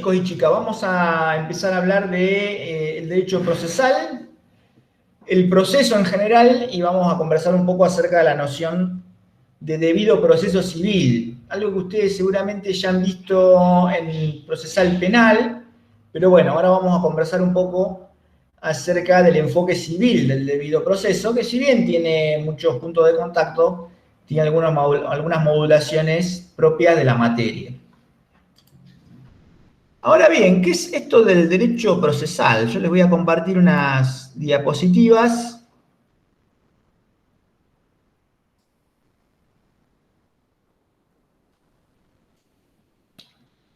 chicos y chicas, vamos a empezar a hablar de el derecho procesal, el proceso en general, y vamos a conversar un poco acerca de la noción de debido proceso civil, algo que ustedes seguramente ya han visto en el procesal penal, pero bueno, ahora vamos a conversar un poco acerca del enfoque civil del debido proceso, que si bien tiene muchos puntos de contacto, tiene algunas modulaciones propias de la materia. Ahora bien, ¿qué es esto del derecho procesal? Yo les voy a compartir unas diapositivas.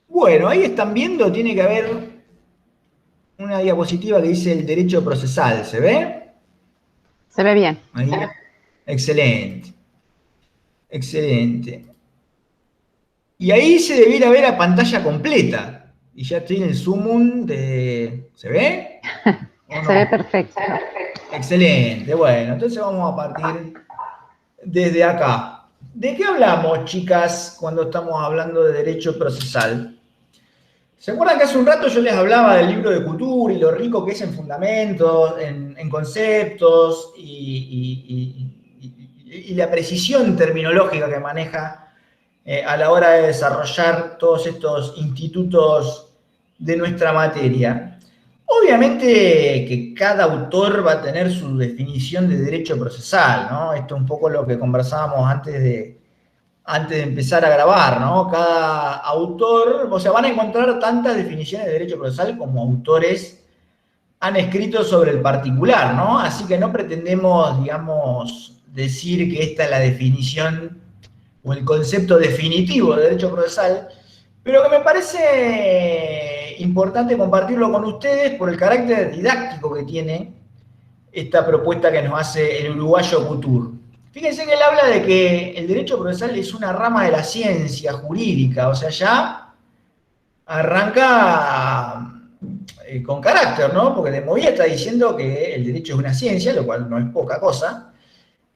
Bueno, ahí están viendo, tiene que haber una diapositiva que dice el derecho procesal, ¿se ve? Se ve bien. Ahí. Excelente. Excelente. Y ahí se debiera ver a pantalla completa. Y ya estoy en el zoom de... ¿Se ve? ¿O no? Se ve perfecto. Excelente. Bueno, entonces vamos a partir desde acá. ¿De qué hablamos, chicas, cuando estamos hablando de derecho procesal? ¿Se acuerdan que hace un rato yo les hablaba del libro de Couture y lo rico que es en fundamentos, en conceptos y la precisión terminológica que maneja a la hora de desarrollar todos estos institutos de nuestra materia? Obviamente que cada autor va a tener su definición de derecho procesal, ¿no? Esto es un poco lo que conversábamos antes de empezar a grabar, ¿no? Cada autor, o sea, van a encontrar tantas definiciones de derecho procesal como autores han escrito sobre el particular, ¿no? Así que no pretendemos, digamos, decir que esta es la definición o el concepto definitivo de derecho procesal, pero que me parece importante compartirlo con ustedes por el carácter didáctico que tiene esta propuesta que nos hace el uruguayo Couture. Fíjense que él habla de que el derecho procesal es una rama de la ciencia jurídica, o sea, ya arranca con carácter, ¿no? Porque de movida está diciendo que el derecho es una ciencia, lo cual no es poca cosa,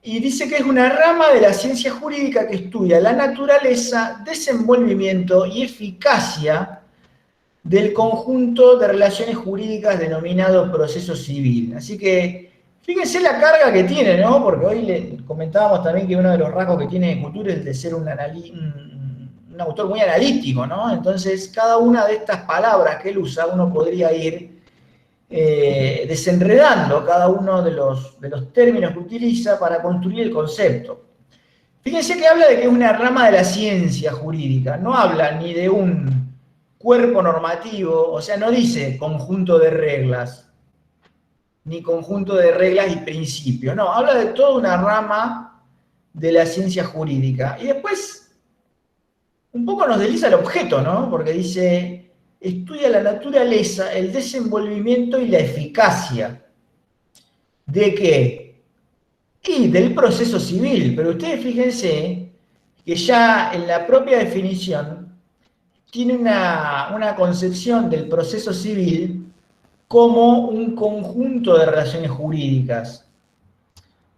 y dice que es una rama de la ciencia jurídica que estudia la naturaleza, desenvolvimiento y eficacia del conjunto de relaciones jurídicas denominado proceso civil. Así que fíjense la carga que tiene, ¿no? Porque hoy le comentábamos también que uno de los rasgos que tiene Couture es el de ser un autor muy analítico, ¿no? Entonces, cada una de estas palabras que él usa, uno podría ir desenredando cada uno de los términos que utiliza para construir el concepto. Fíjense que habla de que es una rama de la ciencia jurídica, no habla ni de un cuerpo normativo, o sea, no dice conjunto de reglas, ni conjunto de reglas y principios, no, habla de toda una rama de la ciencia jurídica. Y después, un poco nos desliza el objeto, ¿no? Porque dice, estudia la naturaleza, el desenvolvimiento y la eficacia. ¿De qué? Y del proceso civil, pero ustedes fíjense que ya en la propia definición tiene una concepción del proceso civil como un conjunto de relaciones jurídicas.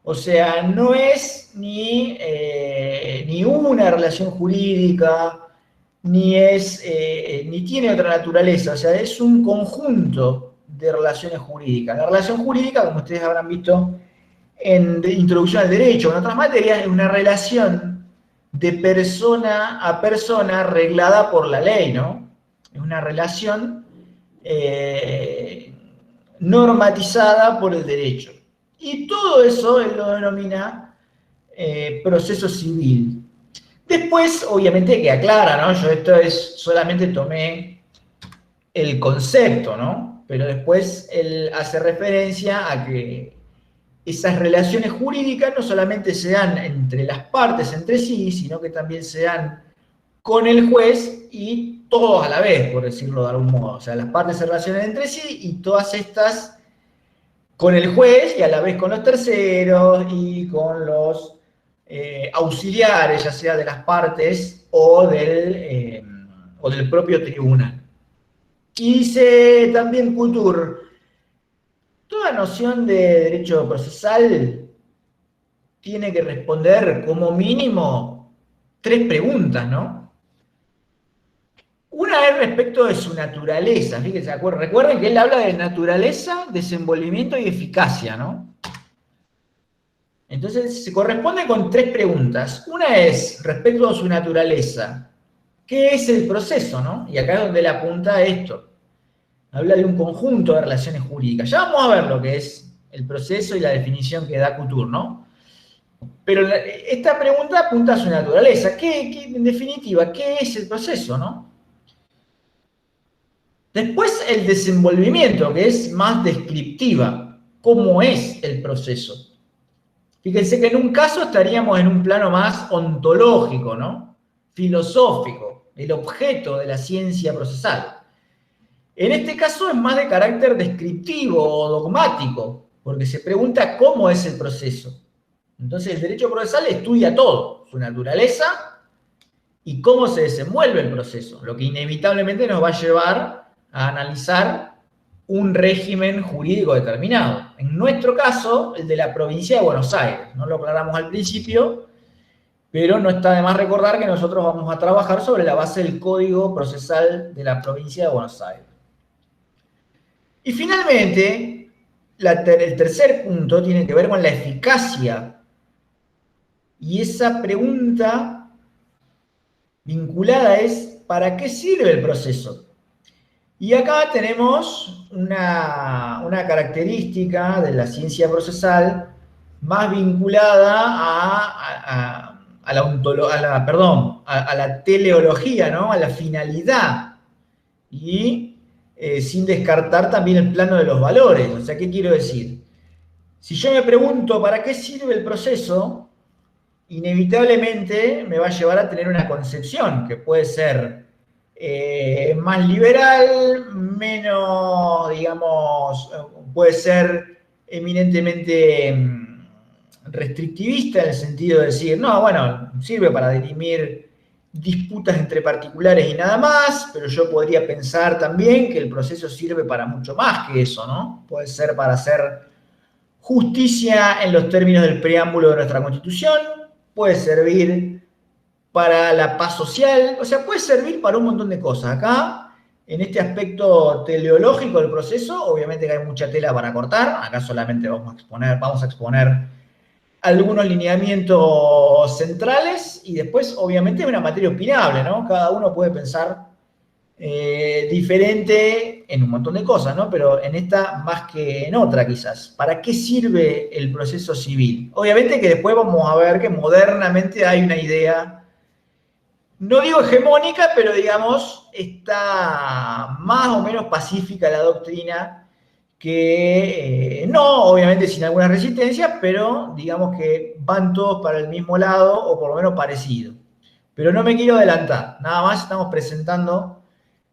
O sea, no es ni una relación jurídica, ni tiene otra naturaleza, o sea, es un conjunto de relaciones jurídicas. La relación jurídica, como ustedes habrán visto en Introducción al Derecho o en otras materias, es una relación de persona a persona reglada por la ley, ¿no? Es una relación normatizada por el derecho. Y todo eso él lo denomina proceso civil. Después, obviamente, que aclara, ¿no? Yo esto es, solamente tomé el concepto, ¿no? Pero después él hace referencia a que esas relaciones jurídicas no solamente se dan entre las partes entre sí, sino que también se dan con el juez y todos a la vez, por decirlo de algún modo. O sea, las partes se relacionan entre sí y todas estas con el juez y a la vez con los terceros y con los auxiliares, ya sea de las partes o del propio tribunal. Y dice también Couture, toda noción de derecho procesal tiene que responder como mínimo 3 preguntas, ¿no? Una es respecto de su naturaleza. Fíjense, recuerden que él habla de naturaleza, desenvolvimiento y eficacia, ¿no? Entonces, se corresponde con 3 preguntas. Una es, respecto a su naturaleza, ¿qué es el proceso, no? Y acá es donde le apunta a esto. Habla de un conjunto de relaciones jurídicas. Ya vamos a ver lo que es el proceso y la definición que da Couture, ¿no? Pero esta pregunta apunta a su naturaleza. En definitiva, ¿qué es el proceso, no? Después el desenvolvimiento, que es más descriptiva. ¿Cómo es el proceso? Fíjense que en un caso estaríamos en un plano más ontológico, ¿no? Filosófico, el objeto de la ciencia procesal. En este caso es más de carácter descriptivo o dogmático, porque se pregunta cómo es el proceso. Entonces el derecho procesal estudia todo, su naturaleza y cómo se desenvuelve el proceso, lo que inevitablemente nos va a llevar a analizar un régimen jurídico determinado. En nuestro caso, el de la provincia de Buenos Aires. No lo aclaramos al principio, pero no está de más recordar que nosotros vamos a trabajar sobre la base del Código Procesal de la provincia de Buenos Aires. Y finalmente, el tercer punto tiene que ver con la eficacia. Y esa pregunta vinculada es, ¿para qué sirve el proceso? Y acá tenemos una característica de la ciencia procesal más vinculada a la teleología, ¿no? A la finalidad. Y sin descartar también el plano de los valores. O sea, ¿qué quiero decir? Si yo me pregunto ¿para qué sirve el proceso? Inevitablemente me va a llevar a tener una concepción que puede ser más liberal, menos, digamos, puede ser eminentemente restrictivista en el sentido de decir, no, bueno, sirve para dirimir disputas entre particulares y nada más, pero yo podría pensar también que el proceso sirve para mucho más que eso, ¿no? Puede ser para hacer justicia en los términos del preámbulo de nuestra Constitución, puede servir para la paz social, o sea, puede servir para un montón de cosas. Acá, en este aspecto teleológico del proceso, obviamente que hay mucha tela para cortar, acá solamente vamos a exponer algunos lineamientos centrales y después, obviamente, es una materia opinable, ¿no? Cada uno puede pensar diferente en un montón de cosas, ¿no? Pero en esta más que en otra, quizás. ¿Para qué sirve el proceso civil? Obviamente que después vamos a ver que modernamente hay una idea, no digo hegemónica, pero digamos, está más o menos pacífica la doctrina, que no, obviamente sin alguna resistencia, pero digamos que van todos para el mismo lado, o por lo menos parecido. Pero no me quiero adelantar, nada más estamos presentando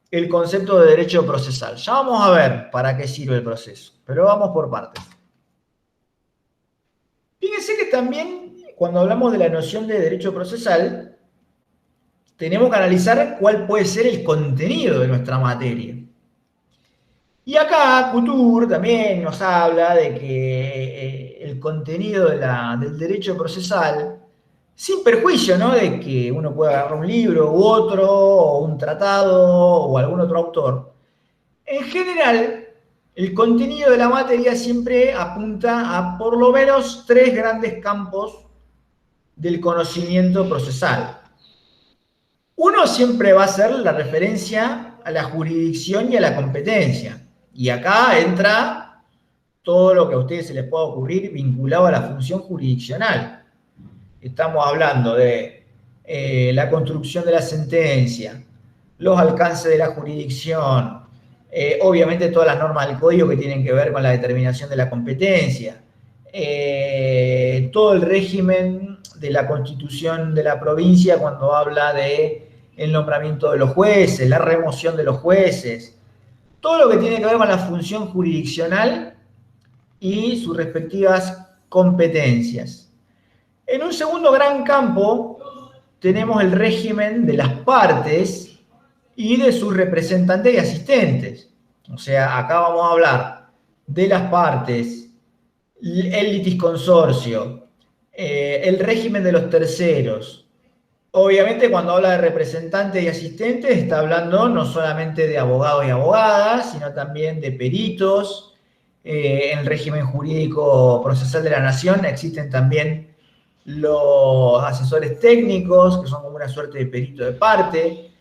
el concepto de derecho procesal. Ya vamos a ver para qué sirve el proceso, pero vamos por partes. Fíjense que también, cuando hablamos de la noción de derecho procesal, tenemos que analizar cuál puede ser el contenido de nuestra materia. Y acá Couture también nos habla de que el contenido del derecho procesal, sin perjuicio, ¿no?, de que uno pueda agarrar un libro u otro, o un tratado, o algún otro autor, en general, el contenido de la materia siempre apunta a por lo menos 3 grandes campos del conocimiento procesal. Uno siempre va a ser la referencia a la jurisdicción y a la competencia. Y acá entra todo lo que a ustedes se les pueda ocurrir vinculado a la función jurisdiccional. Estamos hablando de la construcción de la sentencia, los alcances de la jurisdicción, obviamente todas las normas del código que tienen que ver con la determinación de la competencia, todo el régimen de la constitución de la provincia cuando habla de el nombramiento de los jueces, la remoción de los jueces, todo lo que tiene que ver con la función jurisdiccional y sus respectivas competencias. En un segundo gran campo tenemos el régimen de las partes y de sus representantes y asistentes. O sea, acá vamos a hablar de las partes, el litisconsorcio, el régimen de los terceros, Obviamente, cuando habla de representantes y asistentes, está hablando no solamente de abogados y abogadas, sino también de peritos. En el régimen jurídico procesal de la Nación existen también los asesores técnicos, que son como una suerte de perito de parte.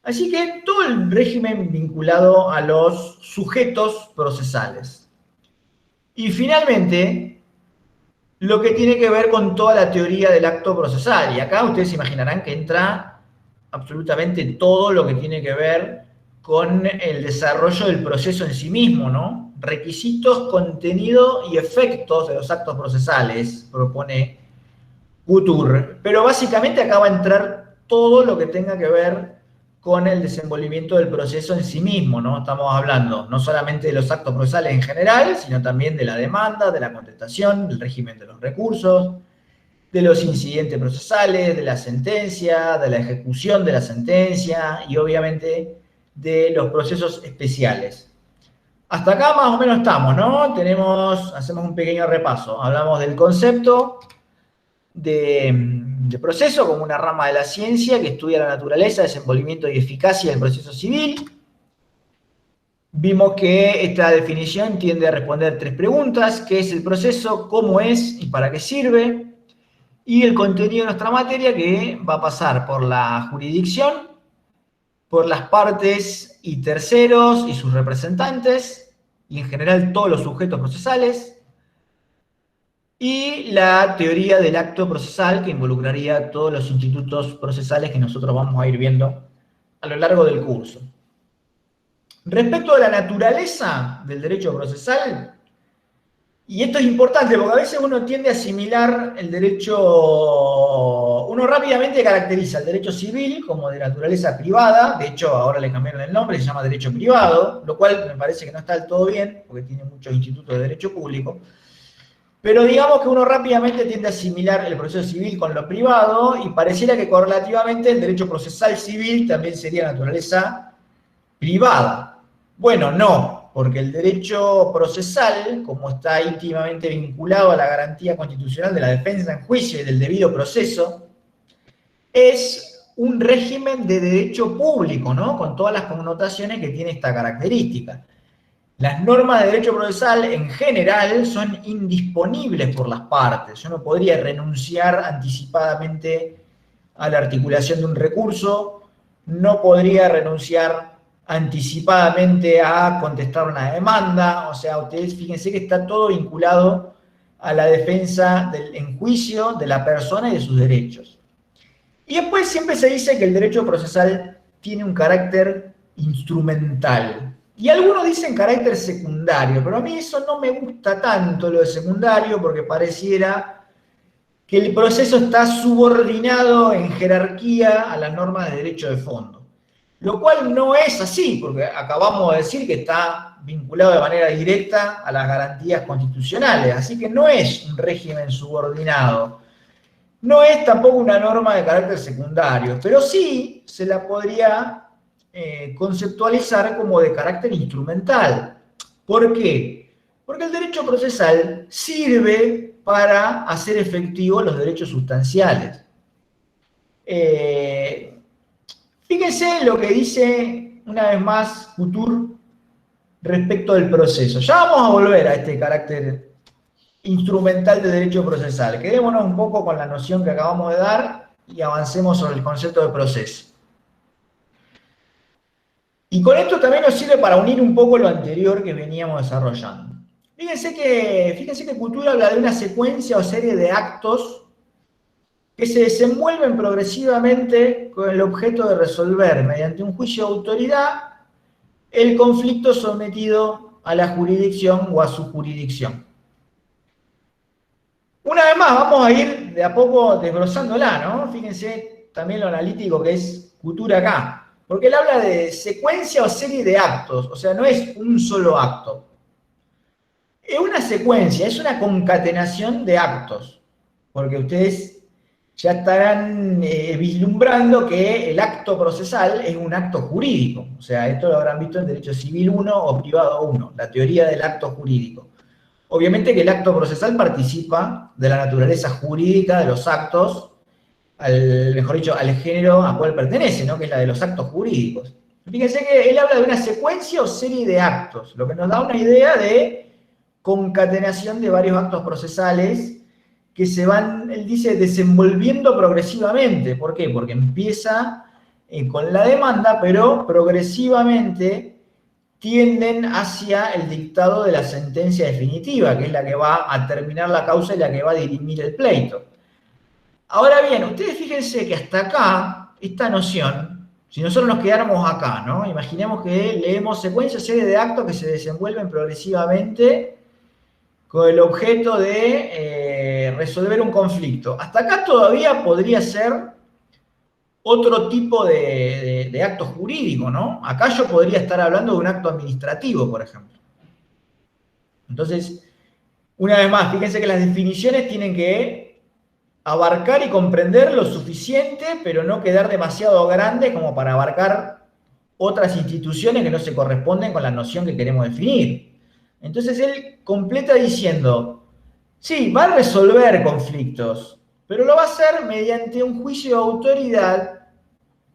Así que todo el régimen vinculado a los sujetos procesales. Y finalmente, lo que tiene que ver con toda la teoría del acto procesal. Y acá ustedes se imaginarán que entra absolutamente todo lo que tiene que ver con el desarrollo del proceso en sí mismo, ¿no? Requisitos, contenido y efectos de los actos procesales, propone Couture. Pero básicamente acá va a entrar todo lo que tenga que ver con el desenvolvimiento del proceso en sí mismo, ¿no? Estamos hablando no solamente de los actos procesales en general, sino también de la demanda, de la contestación, del régimen de los recursos, de los incidentes procesales, de la sentencia, de la ejecución de la sentencia y obviamente de los procesos especiales. Hasta acá más o menos estamos, ¿no? Hacemos un pequeño repaso. Hablamos del concepto de proceso como una rama de la ciencia que estudia la naturaleza, desenvolvimiento y eficacia del proceso civil. Vimos que esta definición tiende a responder 3 preguntas: ¿qué es el proceso? ¿Cómo es? ¿Y para qué sirve? Y el contenido de nuestra materia, que va a pasar por la jurisdicción, por las partes y terceros y sus representantes, y en general todos los sujetos procesales, y la teoría del acto procesal, que involucraría todos los institutos procesales que nosotros vamos a ir viendo a lo largo del curso. Respecto a la naturaleza del derecho procesal, y esto es importante porque a veces uno tiende a asimilar el derecho, uno rápidamente caracteriza el derecho civil como de naturaleza privada. De hecho ahora le cambiaron el nombre, se llama derecho privado, lo cual me parece que no está del todo bien, porque tiene muchos institutos de derecho público. Pero digamos que uno rápidamente tiende a asimilar el proceso civil con lo privado y pareciera que correlativamente el derecho procesal civil también sería naturaleza privada. Bueno, no, porque el derecho procesal, como está íntimamente vinculado a la garantía constitucional de la defensa en juicio y del debido proceso, es un régimen de derecho público, ¿no? Con todas las connotaciones que tiene esta característica. Las normas de derecho procesal en general son indisponibles por las partes. Yo no podría renunciar anticipadamente a la articulación de un recurso, no podría renunciar anticipadamente a contestar una demanda. O sea, ustedes fíjense que está todo vinculado a la defensa en juicio de la persona y de sus derechos. Y después siempre se dice que el derecho procesal tiene un carácter instrumental. Y algunos dicen carácter secundario, pero a mí eso no me gusta tanto, lo de secundario, porque pareciera que el proceso está subordinado en jerarquía a las normas de derecho de fondo. Lo cual no es así, porque acabamos de decir que está vinculado de manera directa a las garantías constitucionales, así que no es un régimen subordinado. No es tampoco una norma de carácter secundario, pero sí se la podría conceptualizar como de carácter instrumental. ¿Por qué? Porque el derecho procesal sirve para hacer efectivos los derechos sustanciales. Fíjense lo que dice una vez más Couture respecto del proceso. Ya vamos a volver a este carácter instrumental de derecho procesal. Quedémonos un poco con la noción que acabamos de dar y avancemos sobre el concepto de proceso. Y con esto también nos sirve para unir un poco lo anterior que veníamos desarrollando. Fíjense que Couture habla de una secuencia o serie de actos que se desenvuelven progresivamente con el objeto de resolver, mediante un juicio de autoridad, el conflicto sometido a la jurisdicción o a su jurisdicción. Una vez más, vamos a ir de a poco desglosándola, ¿no? Fíjense también lo analítico que es Couture acá. Porque él habla de secuencia o serie de actos, o sea, no es un solo acto. Es una secuencia, es una concatenación de actos, porque ustedes ya estarán vislumbrando que el acto procesal es un acto jurídico. O sea, esto lo habrán visto en Derecho Civil 1 o Privado 1, la teoría del acto jurídico. Obviamente que el acto procesal participa de la naturaleza jurídica de los actos mejor dicho, al género a cual pertenece, ¿no? Que es la de los actos jurídicos. Fíjense que él habla de una secuencia o serie de actos, lo que nos da una idea de concatenación de varios actos procesales que se van, él dice, desenvolviendo progresivamente. ¿Por qué? Porque empieza con la demanda, pero progresivamente tienden hacia el dictado de la sentencia definitiva, que es la que va a terminar la causa y la que va a dirimir el pleito. Ahora bien, ustedes fíjense que hasta acá, esta noción, si nosotros nos quedáramos acá, ¿no? Imaginemos que leemos secuencia, serie de actos que se desenvuelven progresivamente con el objeto de resolver un conflicto. Hasta acá todavía podría ser otro tipo de acto jurídico, ¿no? Acá yo podría estar hablando de un acto administrativo, por ejemplo. Entonces, una vez más, fíjense que las definiciones tienen que abarcar y comprender lo suficiente, pero no quedar demasiado grandes como para abarcar otras instituciones que no se corresponden con la noción que queremos definir. Entonces él completa diciendo, sí, va a resolver conflictos, pero lo va a hacer mediante un juicio de autoridad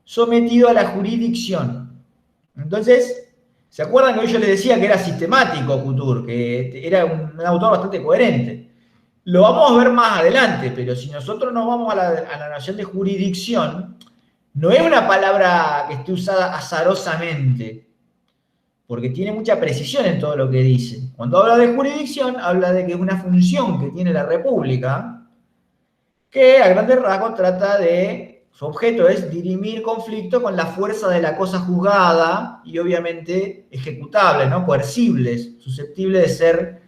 sometido a la jurisdicción. Entonces, ¿se acuerdan que yo les decía que era sistemático Couture, que era un autor bastante coherente? Lo vamos a ver más adelante, pero si nosotros nos vamos a la noción de jurisdicción, no es una palabra que esté usada azarosamente, porque tiene mucha precisión en todo lo que dice. Cuando habla de jurisdicción, habla de que es una función que tiene la República, que a grandes rasgos trata de, su objeto es dirimir conflicto con la fuerza de la cosa juzgada y obviamente ejecutables, ¿no? Coercibles, susceptibles de ser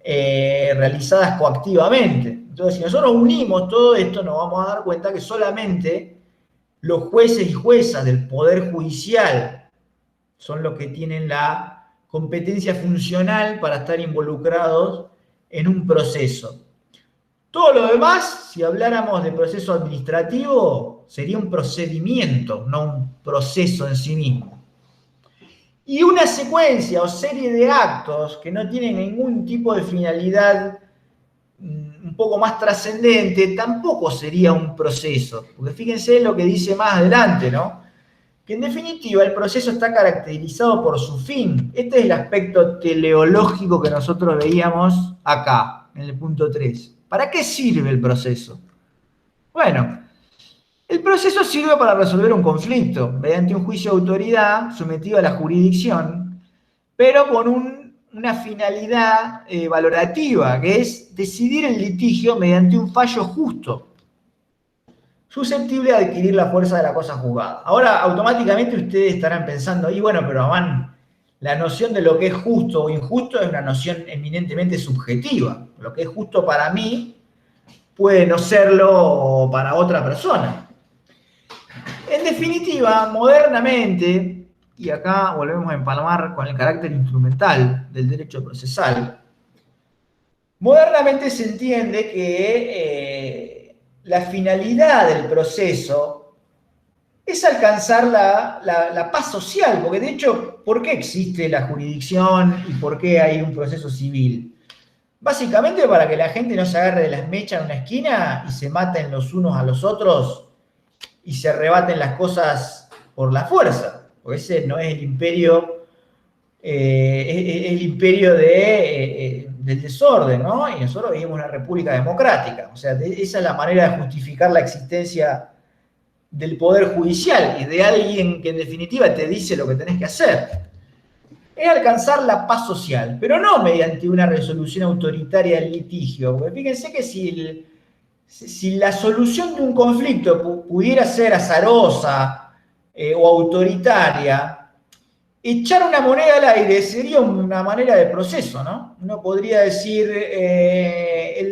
realizadas coactivamente. Entonces, si nosotros unimos todo esto, nos vamos a dar cuenta que solamente los jueces y juezas del Poder Judicial son los que tienen la competencia funcional para estar involucrados en un proceso. Todo lo demás, si habláramos de proceso administrativo, sería un procedimiento, no un proceso en sí mismo. Y una secuencia o serie de actos que no tienen ningún tipo de finalidad un poco más trascendente, tampoco sería un proceso. Porque fíjense lo que dice más adelante, ¿no? Que en definitiva el proceso está caracterizado por su fin. Este es el aspecto teleológico que nosotros veíamos acá, en el punto 3. ¿Para qué sirve el proceso? Bueno, el proceso sirve para resolver un conflicto mediante un juicio de autoridad sometido a la jurisdicción, pero con una finalidad valorativa, que es decidir el litigio mediante un fallo justo, susceptible de adquirir la fuerza de la cosa juzgada. Ahora, automáticamente ustedes estarán pensando, y bueno, pero Amán, la noción de lo que es justo o injusto es una noción eminentemente subjetiva. Lo que es justo para mí puede no serlo para otra persona. En definitiva, modernamente, y acá volvemos a empalmar con el carácter instrumental del derecho procesal, modernamente se entiende que la finalidad del proceso es alcanzar la paz social, porque de hecho, ¿por qué existe la jurisdicción y por qué hay un proceso civil? Básicamente para que la gente no se agarre de las mechas en una esquina y se maten los unos a los otros y se arrebaten las cosas por la fuerza, porque ese no es el imperio, del desorden, ¿no? Y nosotros vivimos una república democrática, o sea, esa es la manera de justificar la existencia del poder judicial y de alguien que en definitiva te dice lo que tenés que hacer. Es alcanzar la paz social, pero no mediante una resolución autoritaria del litigio, porque fíjense que si la solución de un conflicto pudiera ser azarosa o autoritaria, echar una moneda al aire sería una manera de proceso, ¿no? Uno podría decir,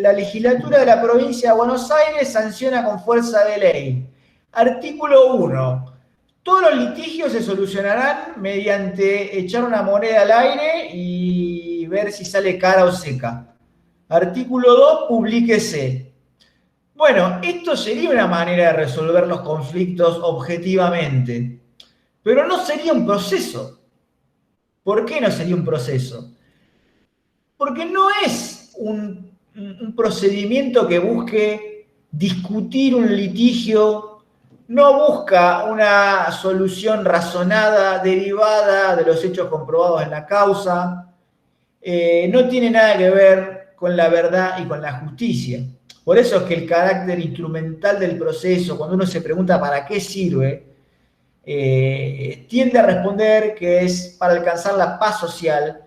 la legislatura de la provincia de Buenos Aires sanciona con fuerza de ley. Artículo 1. Todos los litigios se solucionarán mediante echar una moneda al aire y ver si sale cara o seca. Artículo 2. Publíquese. Bueno, esto sería una manera de resolver los conflictos objetivamente, pero no sería un proceso. ¿Por qué no sería un proceso? Porque no es un procedimiento que busque discutir un litigio, no busca una solución razonada, derivada de los hechos comprobados en la causa, no tiene nada que ver con la verdad y con la justicia. Por eso es que el carácter instrumental del proceso, cuando uno se pregunta para qué sirve, tiende a responder que es para alcanzar la paz social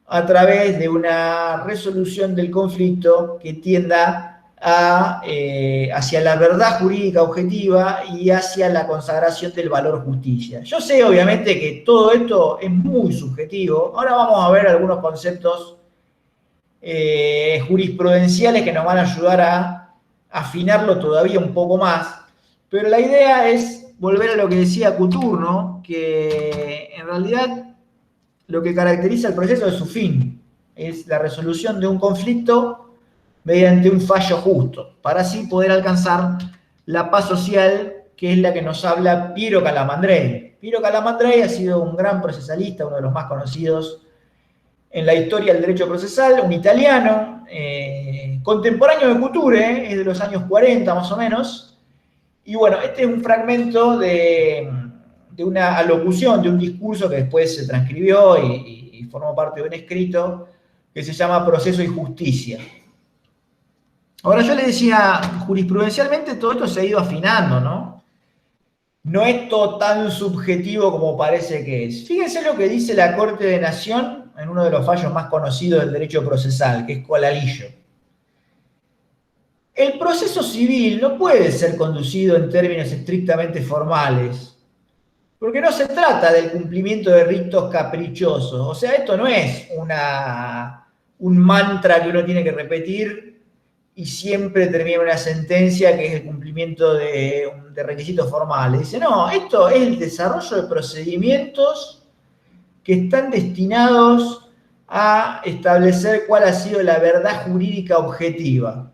a través de una resolución del conflicto que tienda hacia la verdad jurídica objetiva y hacia la consagración del valor justicia. Yo sé, obviamente, que todo esto es muy subjetivo. Ahora vamos a ver algunos conceptos jurisprudenciales que nos van a ayudar a afinarlo todavía un poco más, pero la idea es volver a lo que decía Couture, ¿no? Que en realidad lo que caracteriza el proceso es su fin, es la resolución de un conflicto mediante un fallo justo, para así poder alcanzar la paz social, que es la que nos habla Piero Calamandrei. Piero Calamandrei ha sido un gran procesalista, uno de los más conocidos en la historia del derecho procesal, un italiano, contemporáneo de Couture, es de los años 40 más o menos. Y bueno, este es un fragmento de una alocución, de un discurso que después se transcribió y formó parte de un escrito que se llama Proceso y Justicia. Ahora yo le decía, jurisprudencialmente todo esto se ha ido afinando, ¿no? No es todo tan subjetivo como parece que es. Fíjense lo que dice la Corte de Nación en uno de los fallos más conocidos del derecho procesal, que es Colalillo. El proceso civil no puede ser conducido en términos estrictamente formales, porque no se trata del cumplimiento de ritos caprichosos. O sea, esto no es un mantra que uno tiene que repetir y siempre termina una sentencia que es el cumplimiento de requisitos formales. Dice, no, esto es el desarrollo de procedimientos que están destinados a establecer cuál ha sido la verdad jurídica objetiva.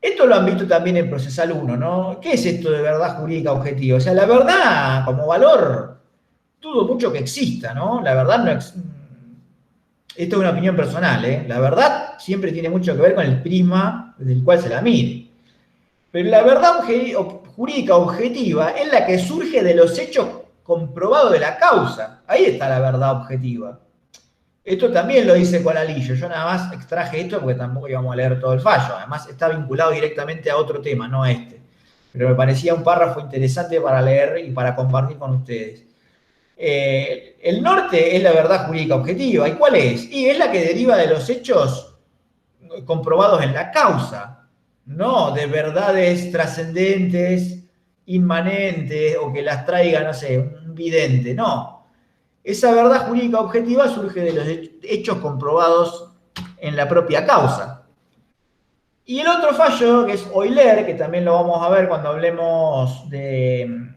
Esto lo han visto también en Procesal 1, ¿no? ¿Qué es esto de verdad jurídica objetiva? O sea, la verdad como valor, dudo mucho que exista, ¿no? La verdad no existe. Esto es una opinión personal, ¿eh? La verdad siempre tiene mucho que ver con el prisma desde el cual se la mide. Pero la verdad jurídica objetiva es la que surge de los hechos comprobados de la causa. Ahí está la verdad objetiva. Esto también lo dice Colalillo. Yo nada más extraje esto porque tampoco íbamos a leer todo el fallo. Además está vinculado directamente a otro tema, no a este. Pero me parecía un párrafo interesante para leer y para compartir con ustedes. El norte es la verdad jurídica objetiva. ¿Y cuál es? Y es la que deriva de los hechos comprobados en la causa, no de verdades trascendentes, inmanentes, o que las traiga, no sé, un vidente, no. Esa verdad jurídica objetiva surge de los hechos comprobados en la propia causa. Y el otro fallo, que es Euler, que también lo vamos a ver cuando hablemos del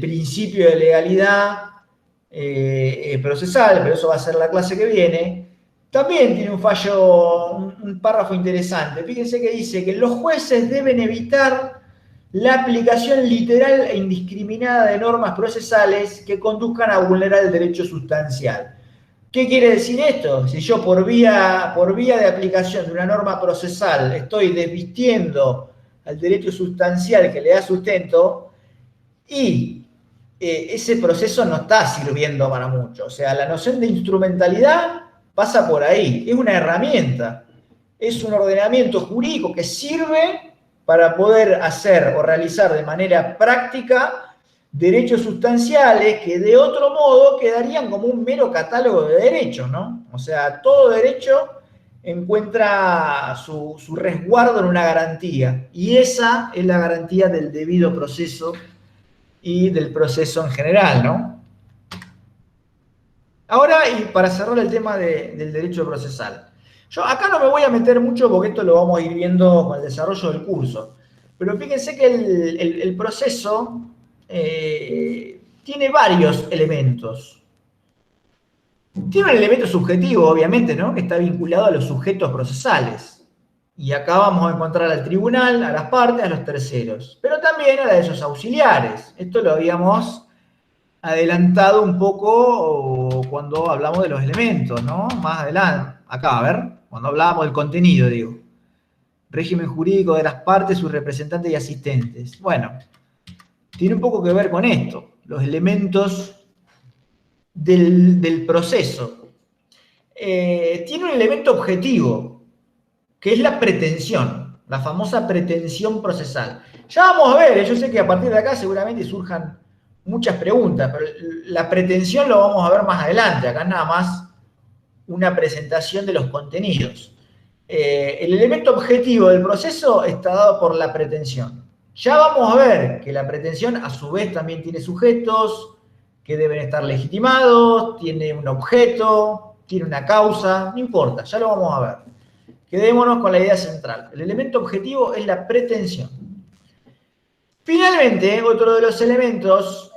principio de legalidad procesal, pero eso va a ser la clase que viene, también tiene un fallo, un párrafo interesante. Fíjense que dice que los jueces deben evitar la aplicación literal e indiscriminada de normas procesales que conduzcan a vulnerar el derecho sustancial. ¿Qué quiere decir esto? Si yo por vía de aplicación de una norma procesal estoy desvistiendo al derecho sustancial que le da sustento, y ese proceso no está sirviendo para mucho. O sea, la noción de instrumentalidad pasa por ahí. Es una herramienta. Es un ordenamiento jurídico que sirve para poder hacer o realizar de manera práctica derechos sustanciales que de otro modo quedarían como un mero catálogo de derechos, ¿no? O sea, todo derecho encuentra su resguardo en una garantía. Y esa es la garantía del debido proceso y del proceso en general, ¿no? Ahora, y para cerrar el tema del derecho procesal. Yo acá no me voy a meter mucho porque esto lo vamos a ir viendo con el desarrollo del curso. Pero fíjense que el proceso tiene varios elementos. Tiene un elemento subjetivo, obviamente, ¿no? Que está vinculado a los sujetos procesales. Y acá vamos a encontrar al tribunal, a las partes, a los terceros. Pero también a esos auxiliares. Esto lo habíamos adelantado un poco cuando hablamos de los elementos, ¿no? Más adelante. Acá, a ver, cuando hablábamos del contenido, digo. régimen jurídico de las partes, sus representantes y asistentes. Bueno, tiene un poco que ver con esto, los elementos del proceso. Tiene un elemento objetivo, que es la pretensión, la famosa pretensión procesal. Ya vamos a ver, yo sé que a partir de acá seguramente surjan muchas preguntas, pero la pretensión lo vamos a ver más adelante, acá nada más una presentación de los contenidos. El elemento objetivo del proceso está dado por la pretensión. Ya vamos a ver que la pretensión a su vez también tiene sujetos que deben estar legitimados, tiene un objeto, tiene una causa, no importa, ya lo vamos a ver. Quedémonos con la idea central. El elemento objetivo es la pretensión. Finalmente, otro de los elementos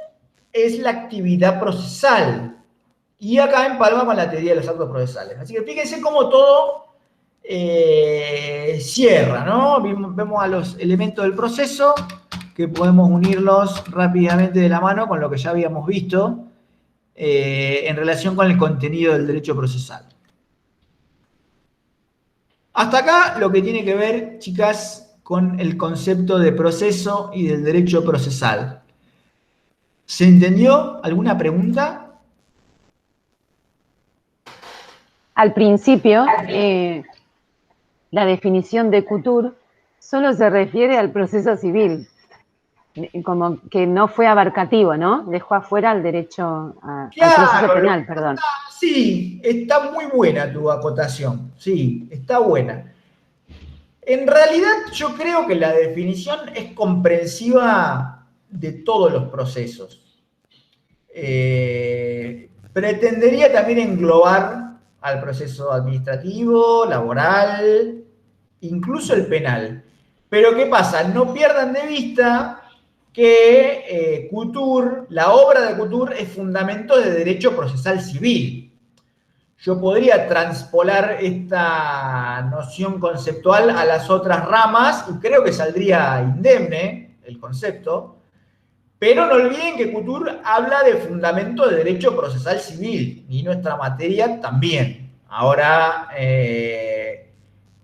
es la actividad procesal. Y acá empalma con la teoría de los actos procesales. Así que fíjense cómo todo cierra, ¿no? Vemos a los elementos del proceso, que podemos unirlos rápidamente de la mano con lo que ya habíamos visto en relación con el contenido del derecho procesal. Hasta acá lo que tiene que ver, chicas, con el concepto de proceso y del derecho procesal. ¿Se entendió? ¿Alguna pregunta? Al principio, la definición de Couture solo se refiere al proceso civil, como que no fue abarcativo, ¿no? Dejó afuera al derecho, al proceso penal, perdón. Sí, está muy buena tu acotación, sí, está buena. En realidad yo creo que la definición es comprensiva de todos los procesos. Pretendería también englobar al proceso administrativo, laboral, incluso el penal. Pero ¿qué pasa? No pierdan de vista que Couture, la obra de Couture, es fundamento de derecho procesal civil. Yo podría transpolar esta noción conceptual a las otras ramas y creo que saldría indemne el concepto, pero no olviden que Couture habla de fundamento de derecho procesal civil y nuestra materia también. Ahora,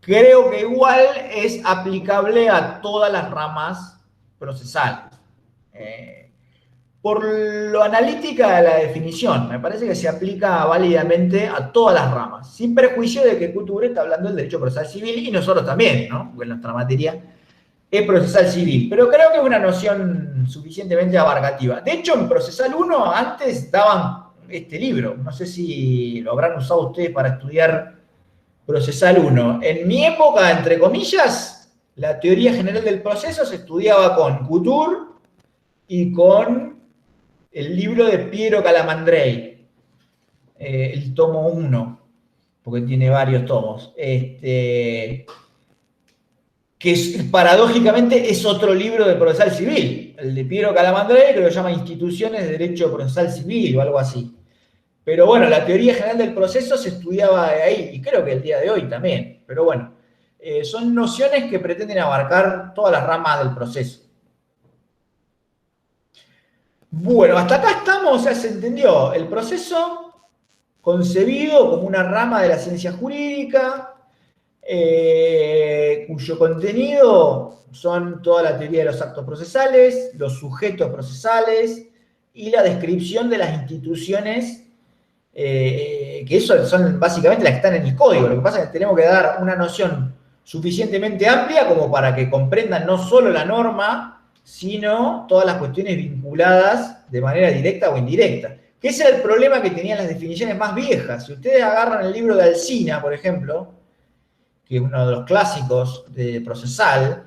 creo que igual es aplicable a todas las ramas procesales. Por lo analítica de la definición, me parece que se aplica válidamente a todas las ramas, sin perjuicio de que Couture está hablando del derecho procesal civil y nosotros también, ¿no? Porque nuestra materia es procesal civil, pero creo que es una noción suficientemente abarcativa. De hecho, en Procesal 1 antes daban este libro, no sé si lo habrán usado ustedes para estudiar Procesal 1. En mi época, entre comillas, la teoría general del proceso se estudiaba con Couture y con el libro de Piero Calamandrei, el tomo 1, porque tiene varios tomos, que paradójicamente es otro libro de procesal civil, el de Piero Calamandrei, que lo llama Instituciones de Derecho Procesal Civil o algo así. Pero bueno, la teoría general del proceso se estudiaba ahí, y creo que el día de hoy también. Pero bueno, son nociones que pretenden abarcar todas las ramas del proceso. Bueno, hasta acá estamos, ya se entendió. El proceso concebido como una rama de la ciencia jurídica, cuyo contenido son toda la teoría de los actos procesales, los sujetos procesales y la descripción de las instituciones, que eso son básicamente las que están en el código. Lo que pasa es que tenemos que dar una noción suficientemente amplia como para que comprendan no solo la norma, sino todas las cuestiones vinculadas de manera directa o indirecta. Que ese era el problema que tenían las definiciones más viejas. Si ustedes agarran el libro de Alsina, por ejemplo, que es uno de los clásicos de procesal,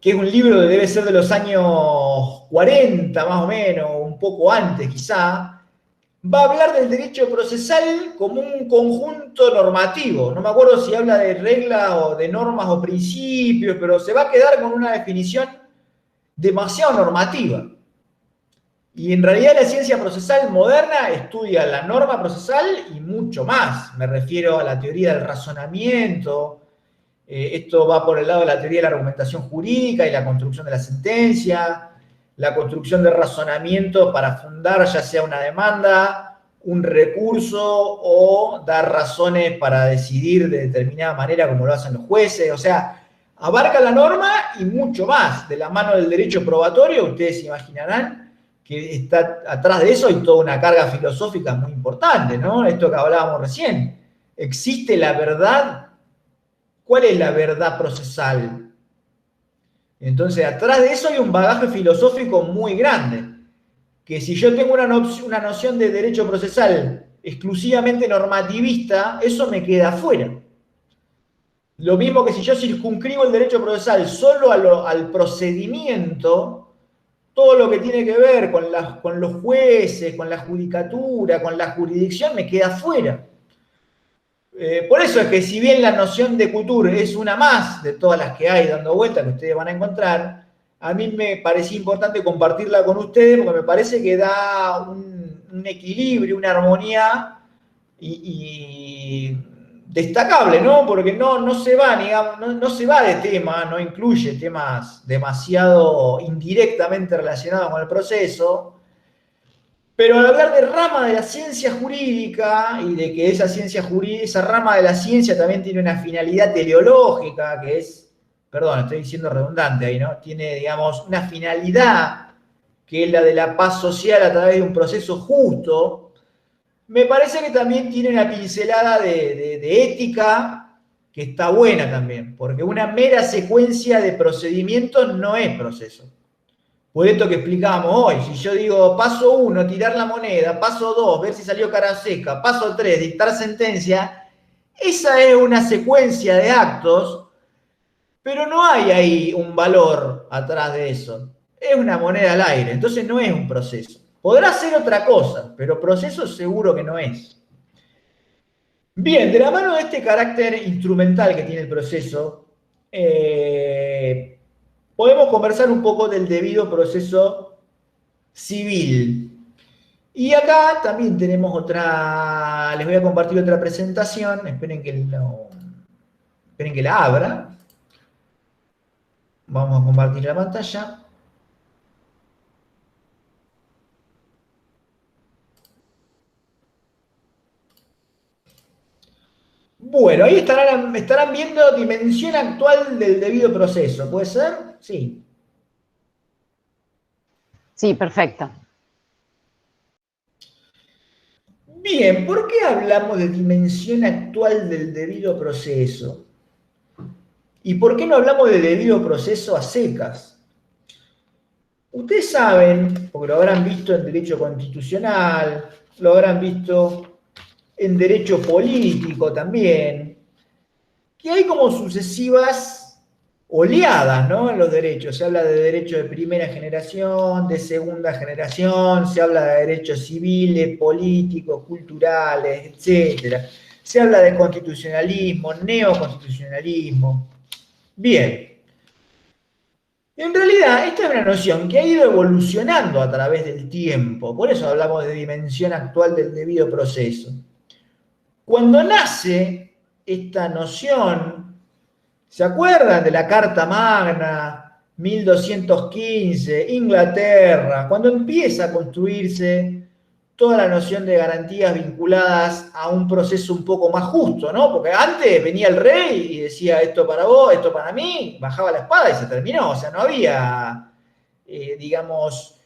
que es un libro que debe ser de los años 40 más o menos, un poco antes quizá, va a hablar del derecho procesal como un conjunto normativo. No me acuerdo si habla de reglas o de normas o principios, pero se va a quedar con una definición demasiado normativa. Y en realidad la ciencia procesal moderna estudia la norma procesal y mucho más. Me refiero a la teoría del razonamiento. Esto va por el lado de la teoría de la argumentación jurídica y la construcción de la sentencia, la construcción de razonamiento para fundar ya sea una demanda, un recurso o dar razones para decidir de determinada manera como lo hacen los jueces. O sea, Abarca la norma y mucho más. De la mano del derecho probatorio, ustedes se imaginarán que está atrás de eso hay toda una carga filosófica muy importante, ¿no? Esto que hablábamos recién. ¿Existe la verdad? ¿Cuál es la verdad procesal? Entonces, atrás de eso hay un bagaje filosófico muy grande. Que si yo tengo una noción de derecho procesal exclusivamente normativista, eso me queda afuera. Lo mismo que si yo circunscribo el derecho procesal solo al procedimiento, todo lo que tiene que ver con los jueces, con la judicatura, con la jurisdicción, me queda fuera. Por eso es que si bien la noción de couture es una más de todas las que hay dando vueltas que ustedes van a encontrar, a mí me parecía importante compartirla con ustedes porque me parece que da un equilibrio, una armonía y destacable, ¿no? Porque no se va, digamos, no se va de tema, no incluye temas demasiado indirectamente relacionados con el proceso, pero al hablar de rama de la ciencia jurídica y de que esa ciencia jurídica, esa rama de la ciencia también tiene una finalidad teleológica, que es, perdón, estoy diciendo redundante ahí, ¿no? Tiene, digamos, una finalidad que es la de la paz social a través de un proceso justo. Me parece que también tiene una pincelada de ética que está buena también, porque una mera secuencia de procedimientos no es proceso. Por esto que explicábamos hoy, si yo digo paso 1, tirar la moneda, paso 2, ver si salió cara seca, paso 3, dictar sentencia, esa es una secuencia de actos, pero no hay ahí un valor atrás de eso. Es una moneda al aire, entonces no es un proceso. Podrá ser otra cosa, pero proceso seguro que no es. Bien, de la mano de este carácter instrumental que tiene el proceso, podemos conversar un poco del debido proceso civil. Y acá también tenemos otra, les voy a compartir otra presentación, esperen que la abra. Vamos a compartir la pantalla. Bueno, ahí estarán viendo dimensión actual del debido proceso, ¿puede ser? Sí. Sí, perfecto. Bien, ¿por qué hablamos de dimensión actual del debido proceso? ¿Y por qué no hablamos de debido proceso a secas? Ustedes saben, porque lo habrán visto en derecho constitucional, lo habrán visto en derecho político también, que hay como sucesivas oleadas, ¿no? En los derechos. Se habla de derecho de primera generación, de segunda generación, se habla de derechos civiles, políticos, culturales, etc. Se habla de constitucionalismo, neoconstitucionalismo. Bien. En realidad, esta es una noción que ha ido evolucionando a través del tiempo. Por eso hablamos de dimensión actual del debido proceso. Cuando nace esta noción, ¿se acuerdan de la Carta Magna, 1215, Inglaterra? Cuando empieza a construirse toda la noción de garantías vinculadas a un proceso un poco más justo, ¿no? Porque antes venía el rey y decía esto para vos, esto para mí, bajaba la espada y se terminó. O sea, no había, digamos,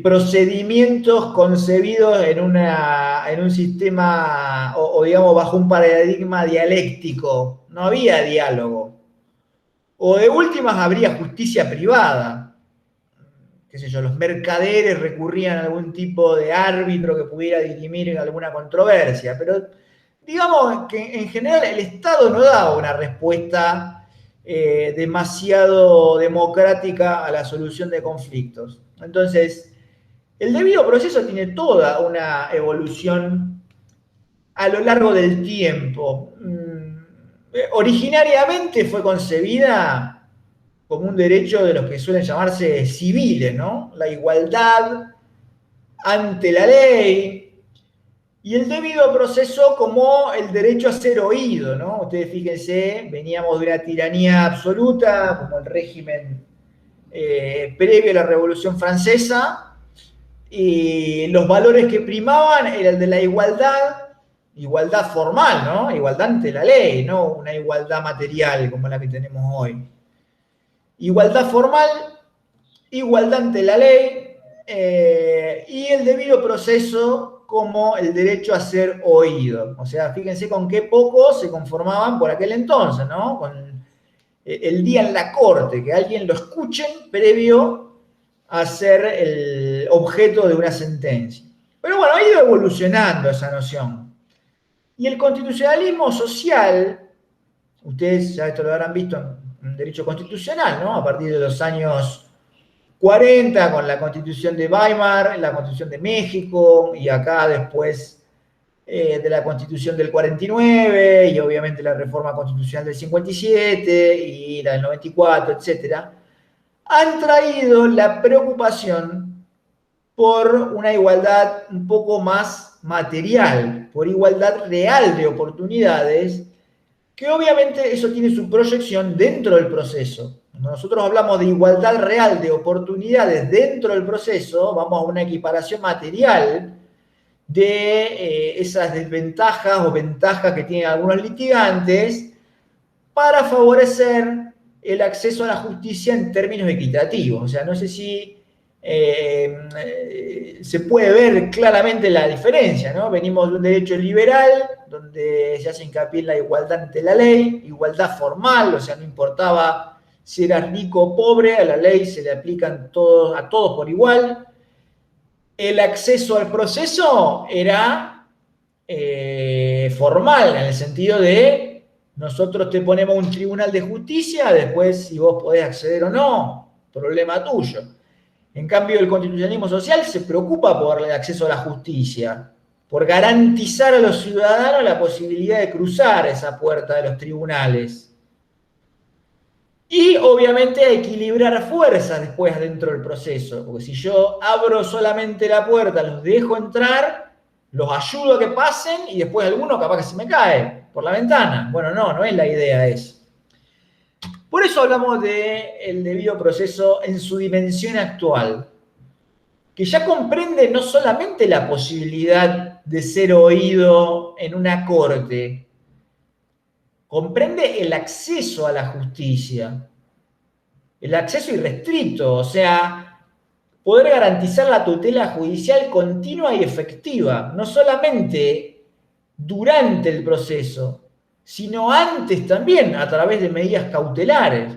procedimientos concebidos en un sistema o, digamos, bajo un paradigma dialéctico. No había diálogo. O de últimas habría justicia privada. Qué sé yo, los mercaderes recurrían a algún tipo de árbitro que pudiera dirimir en alguna controversia. Pero digamos que en general el Estado no daba una respuesta demasiado democrática a la solución de conflictos. Entonces, el debido proceso tiene toda una evolución a lo largo del tiempo. Originariamente fue concebida como un derecho de los que suelen llamarse civiles, ¿no? La igualdad ante la ley y el debido proceso como el derecho a ser oído, ¿no? Ustedes fíjense, veníamos de una tiranía absoluta, como el régimen previo a la Revolución Francesa, y los valores que primaban eran el de la igualdad igualdad formal, ¿no? Igualdad ante la ley, no una igualdad material como la que tenemos hoy. Igualdad formal, igualdad ante la ley y el debido proceso como el derecho a ser oído. O sea, fíjense con qué poco se conformaban por aquel entonces, ¿no? Con el día en la corte, que alguien lo escuchen previo a ser el objeto de una sentencia. Pero bueno, ha ido evolucionando esa noción. Y el constitucionalismo social, ustedes ya esto lo habrán visto en derecho constitucional, ¿no? A partir de los años 40, con la Constitución de Weimar, la Constitución de México, y acá después de la Constitución del 49, y obviamente la Reforma Constitucional del 57, y la del 94, etcétera, han traído la preocupación por una igualdad un poco más material, por igualdad real de oportunidades, que obviamente eso tiene su proyección dentro del proceso. Cuando nosotros hablamos de igualdad real de oportunidades dentro del proceso, vamos a una equiparación material de esas desventajas o ventajas que tienen algunos litigantes para favorecer el acceso a la justicia en términos equitativos. O sea, no sé si se puede ver claramente la diferencia, ¿no? Venimos de un derecho liberal, donde se hace hincapié en la igualdad ante la ley, igualdad formal, o sea, no importaba si eras rico o pobre, a la ley se le aplican a todos por igual. El acceso al proceso era formal, en el sentido de nosotros te ponemos un tribunal de justicia, después si vos podés acceder o no, problema tuyo. En cambio, el constitucionalismo social se preocupa por el acceso a la justicia, por garantizar a los ciudadanos la posibilidad de cruzar esa puerta de los tribunales. Y obviamente a equilibrar fuerzas después dentro del proceso, porque si yo abro solamente la puerta, los dejo entrar, los ayudo a que pasen y después alguno capaz que se me cae por la ventana. Bueno, no es la idea esa. Por eso hablamos del debido proceso en su dimensión actual, que ya comprende no solamente la posibilidad de ser oído en una corte, comprende el acceso a la justicia, el acceso irrestricto, o sea, poder garantizar la tutela judicial continua y efectiva, no solamente durante el proceso, sino antes también, a través de medidas cautelares.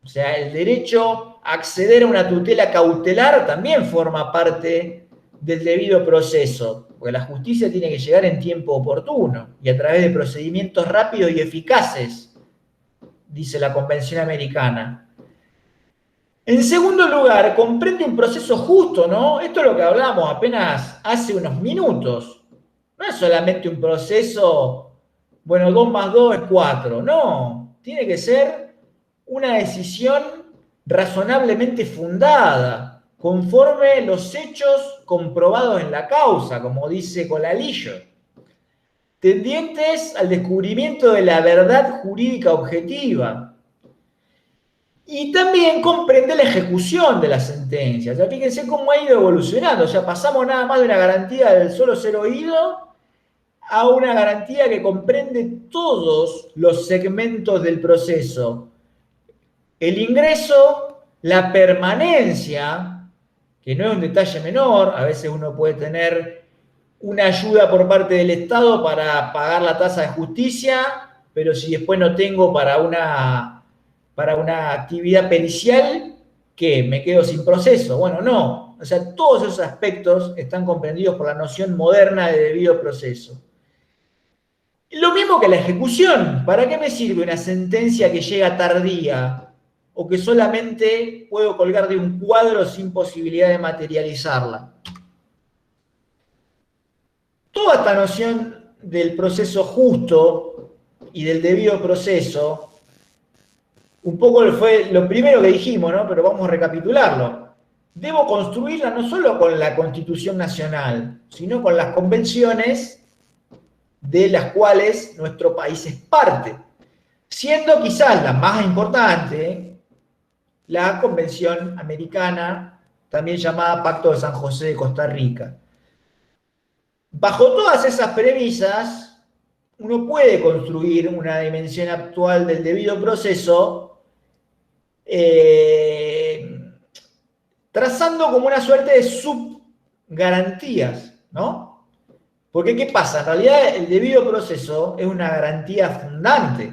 O sea, el derecho a acceder a una tutela cautelar también forma parte del debido proceso, porque la justicia tiene que llegar en tiempo oportuno y a través de procedimientos rápidos y eficaces, dice la Convención Americana. En segundo lugar, comprende un proceso justo, ¿no? Esto es lo que hablamos apenas hace unos minutos. No es solamente un proceso, bueno, 2 más 2 es 4, no. Tiene que ser una decisión razonablemente fundada, conforme los hechos comprobados en la causa, como dice Colalillo, tendientes al descubrimiento de la verdad jurídica objetiva. Y también comprende la ejecución de la sentencia. O sea, fíjense cómo ha ido evolucionando. O sea, pasamos nada más de una garantía del solo ser oído a una garantía que comprende todos los segmentos del proceso. El ingreso, la permanencia, que no es un detalle menor, a veces uno puede tener una ayuda por parte del Estado para pagar la tasa de justicia, pero si después no tengo para una actividad pericial, ¿qué? ¿Me quedo sin proceso? Bueno, no. O sea, todos esos aspectos están comprendidos por la noción moderna de debido proceso. Lo mismo que la ejecución. ¿Para qué me sirve una sentencia que llega tardía o que solamente puedo colgar de un cuadro sin posibilidad de materializarla? Toda esta noción del proceso justo y del debido proceso, un poco fue lo primero que dijimos, ¿no? Pero vamos a recapitularlo. Debo construirla no solo con la Constitución Nacional, sino con las convenciones de las cuales nuestro país es parte, siendo quizás la más importante la Convención Americana, también llamada Pacto de San José de Costa Rica. Bajo todas esas premisas, uno puede construir una dimensión actual del debido proceso trazando como una suerte de subgarantías, ¿no? Porque ¿qué pasa? En realidad el debido proceso es una garantía fundante.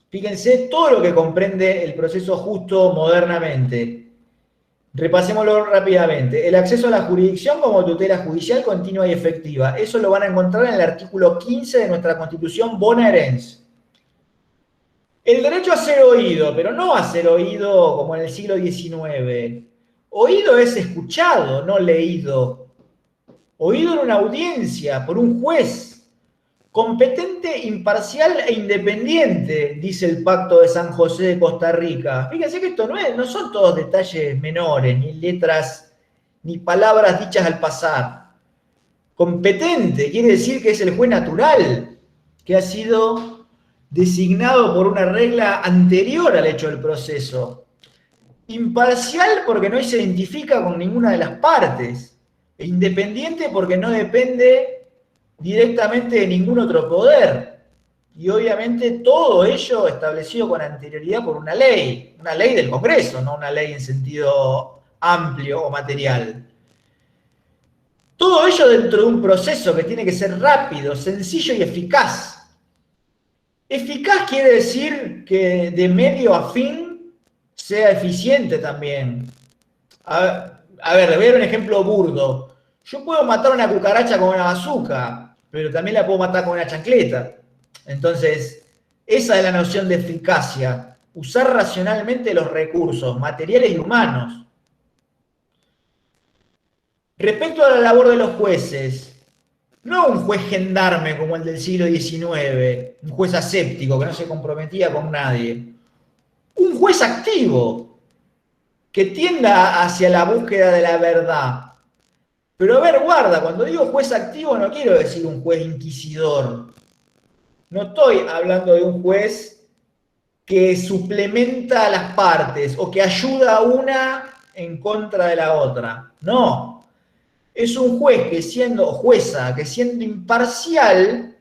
Fíjense todo lo que comprende el proceso justo modernamente. Repasémoslo rápidamente. El acceso a la jurisdicción como tutela judicial continua y efectiva. Eso lo van a encontrar en el artículo 15 de nuestra Constitución bonaerense. El derecho a ser oído, pero no a ser oído como en el siglo XIX. Oído es escuchado, no leído. Oído en una audiencia por un juez. Competente, imparcial e independiente, dice el Pacto de San José de Costa Rica. Fíjense que esto no son todos detalles menores, ni letras, ni palabras dichas al pasar. Competente quiere decir que es el juez natural, que ha sido designado por una regla anterior al hecho del proceso. Imparcial porque no se identifica con ninguna de las partes. E independiente porque no depende directamente de ningún otro poder. Y obviamente todo ello establecido con anterioridad por una ley del Congreso, no una ley en sentido amplio o material. Todo ello dentro de un proceso que tiene que ser rápido, sencillo y eficaz. Eficaz quiere decir que de medio a fin sea eficiente también. A ver, le voy a dar un ejemplo burdo. Yo puedo matar a una cucaracha con una bazooka, pero también la puedo matar con una chancleta. Entonces, esa es la noción de eficacia. Usar racionalmente los recursos materiales y humanos. Respecto a la labor de los jueces, no un juez gendarme como el del siglo XIX, un juez aséptico que no se comprometía con nadie. Un juez activo, que tienda hacia la búsqueda de la verdad. Pero a ver, guarda, cuando digo juez activo no quiero decir un juez inquisidor. No estoy hablando de un juez que suplementa a las partes o que ayuda a una en contra de la otra. No. Es un juez que siendo, o jueza, que siendo imparcial,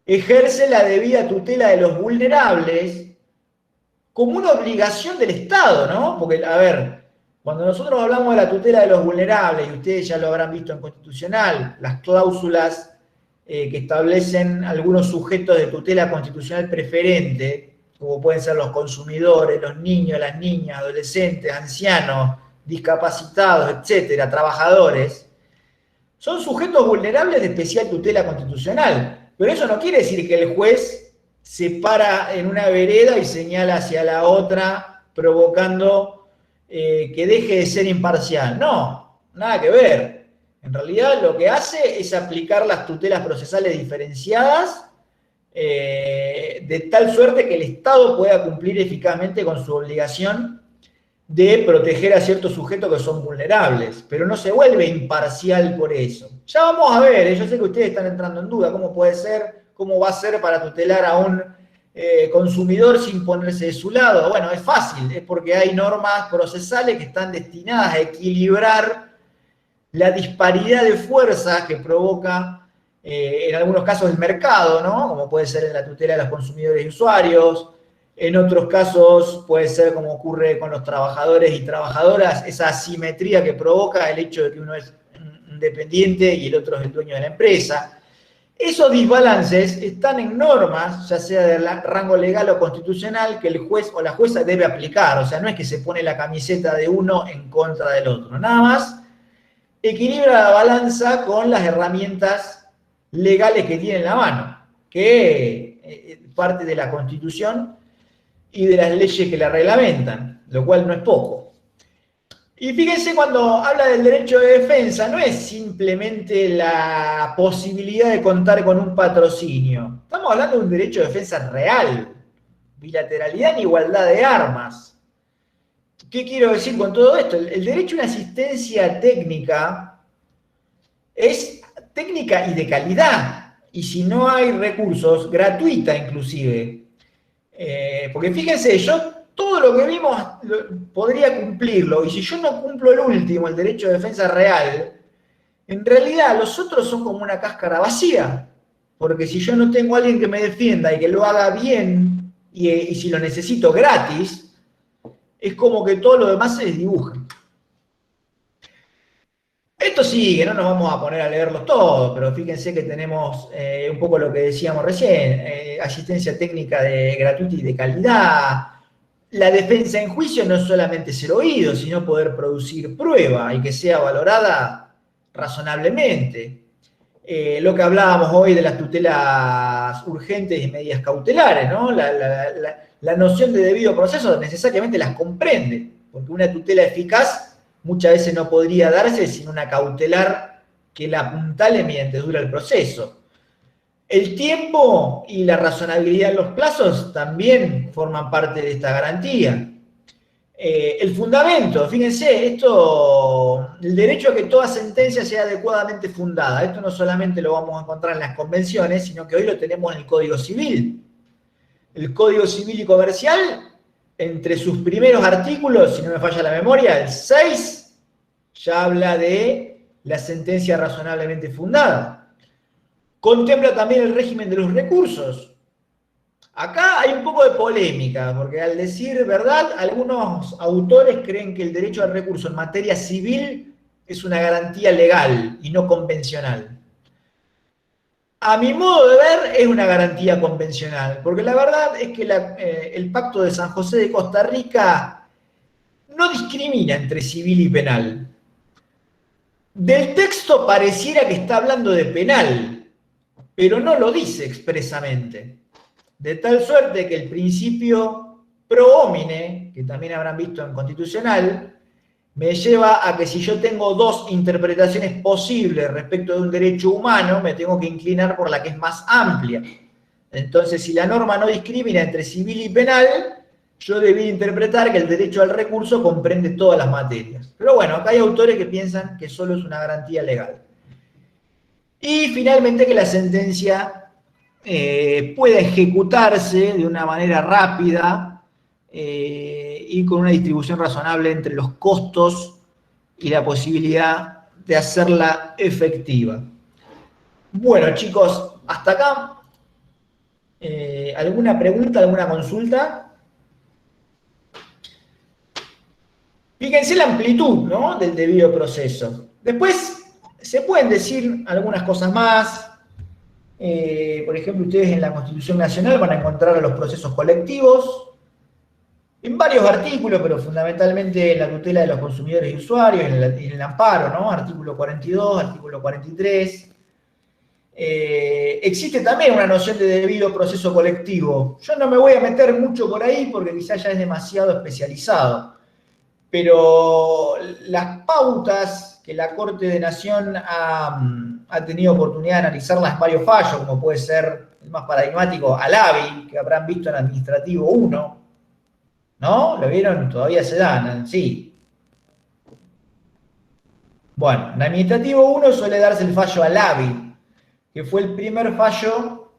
ejerce la debida tutela de los vulnerables como una obligación del Estado, ¿no? Porque, a ver, cuando nosotros hablamos de la tutela de los vulnerables, y ustedes ya lo habrán visto en Constitucional, las cláusulas que establecen algunos sujetos de tutela constitucional preferente, como pueden ser los consumidores, los niños, las niñas, adolescentes, ancianos, discapacitados, etcétera, trabajadores, son sujetos vulnerables de especial tutela constitucional. Pero eso no quiere decir que el juez se para en una vereda y señala hacia la otra, provocando que deje de ser imparcial. No, nada que ver. En realidad lo que hace es aplicar las tutelas procesales diferenciadas de tal suerte que el Estado pueda cumplir eficazmente con su obligación de proteger a ciertos sujetos que son vulnerables, pero no se vuelve imparcial por eso. Ya vamos a ver, yo sé que ustedes están entrando en duda, cómo puede ser, cómo va a ser para tutelar a un consumidor sin ponerse de su lado. Bueno, es fácil, es porque hay normas procesales que están destinadas a equilibrar la disparidad de fuerzas que provoca en algunos casos el mercado, ¿no? Como puede ser en la tutela de los consumidores y usuarios. En otros casos puede ser como ocurre con los trabajadores y trabajadoras, esa asimetría que provoca el hecho de que uno es independiente y el otro es el dueño de la empresa. Esos desbalances están en normas, ya sea de rango legal o constitucional, que el juez o la jueza debe aplicar. O sea, no es que se pone la camiseta de uno en contra del otro. Nada más equilibra la balanza con las herramientas legales que tiene en la mano, que parte de la Constitución y de las leyes que la reglamentan, lo cual no es poco. Y fíjense, cuando habla del derecho de defensa, no es simplemente la posibilidad de contar con un patrocinio. Estamos hablando de un derecho de defensa real, bilateralidad en igualdad de armas. ¿Qué quiero decir con todo esto? El derecho a una asistencia técnica es técnica y de calidad, y si no hay recursos, gratuita inclusive. Porque fíjense, yo todo lo que vimos podría cumplirlo, y si yo no cumplo el último, el derecho de defensa real, En realidad los otros son como una cáscara vacía, porque si yo no tengo a alguien que me defienda y que lo haga bien, y si lo necesito gratis, es como que todo lo demás se desdibuja. Esto sí, que no nos vamos a poner a leerlos todos, pero fíjense que tenemos un poco lo que decíamos recién, asistencia técnica gratuita y de calidad. La defensa en juicio no es solamente ser oído, sino poder producir prueba y que sea valorada razonablemente. Lo que hablábamos hoy de las tutelas urgentes y medidas cautelares, ¿no? La noción de debido proceso necesariamente las comprende, porque una tutela eficaz muchas veces no podría darse sin una cautelar que la apuntale mientras dura el proceso. El tiempo y la razonabilidad en los plazos también forman parte de esta garantía. El fundamento, fíjense, el derecho a que toda sentencia sea adecuadamente fundada. Esto no solamente lo vamos a encontrar en las convenciones, sino que hoy lo tenemos en el Código Civil. El Código Civil y Comercial, entre sus primeros artículos, si no me falla la memoria, el 6, ya habla de la sentencia razonablemente fundada. Contempla también el régimen de los recursos. Acá hay un poco de polémica, porque al decir verdad, algunos autores creen que el derecho al recurso en materia civil es una garantía legal y no convencional. A mi modo de ver, es una garantía convencional, porque la verdad es que el Pacto de San José de Costa Rica no discrimina entre civil y penal. Del texto pareciera que está hablando de penal, pero no lo dice expresamente. De tal suerte que el principio pro homine, que también habrán visto en constitucional, me lleva a que si yo tengo dos interpretaciones posibles respecto de un derecho humano, me tengo que inclinar por la que es más amplia. Entonces, si la norma no discrimina entre civil y penal, yo debería interpretar que el derecho al recurso comprende todas las materias. Pero bueno, acá hay autores que piensan que solo es una garantía legal. Y finalmente que la sentencia pueda ejecutarse de una manera rápida y con una distribución razonable entre los costos y la posibilidad de hacerla efectiva. Bueno, chicos, hasta acá. ¿Alguna pregunta, alguna consulta? Fíjense la amplitud, ¿no?, del debido proceso. Después se pueden decir algunas cosas más. Por ejemplo, ustedes en la Constitución Nacional van a encontrar los procesos colectivos en varios artículos, pero fundamentalmente en la tutela de los consumidores y usuarios, en el amparo, ¿no? Artículo 42, artículo 43. Existe también una noción de debido proceso colectivo. Yo no me voy a meter mucho por ahí porque quizás ya es demasiado especializado, pero las pautas que la Corte de Nación ha tenido oportunidad de analizarlas en varios fallos, como puede ser el más paradigmático, Alavi, que habrán visto en Administrativo 1, ¿no? ¿Lo vieron? Todavía se dan, sí. Bueno, en Administrativo 1 suele darse el fallo Alavi, que fue el primer fallo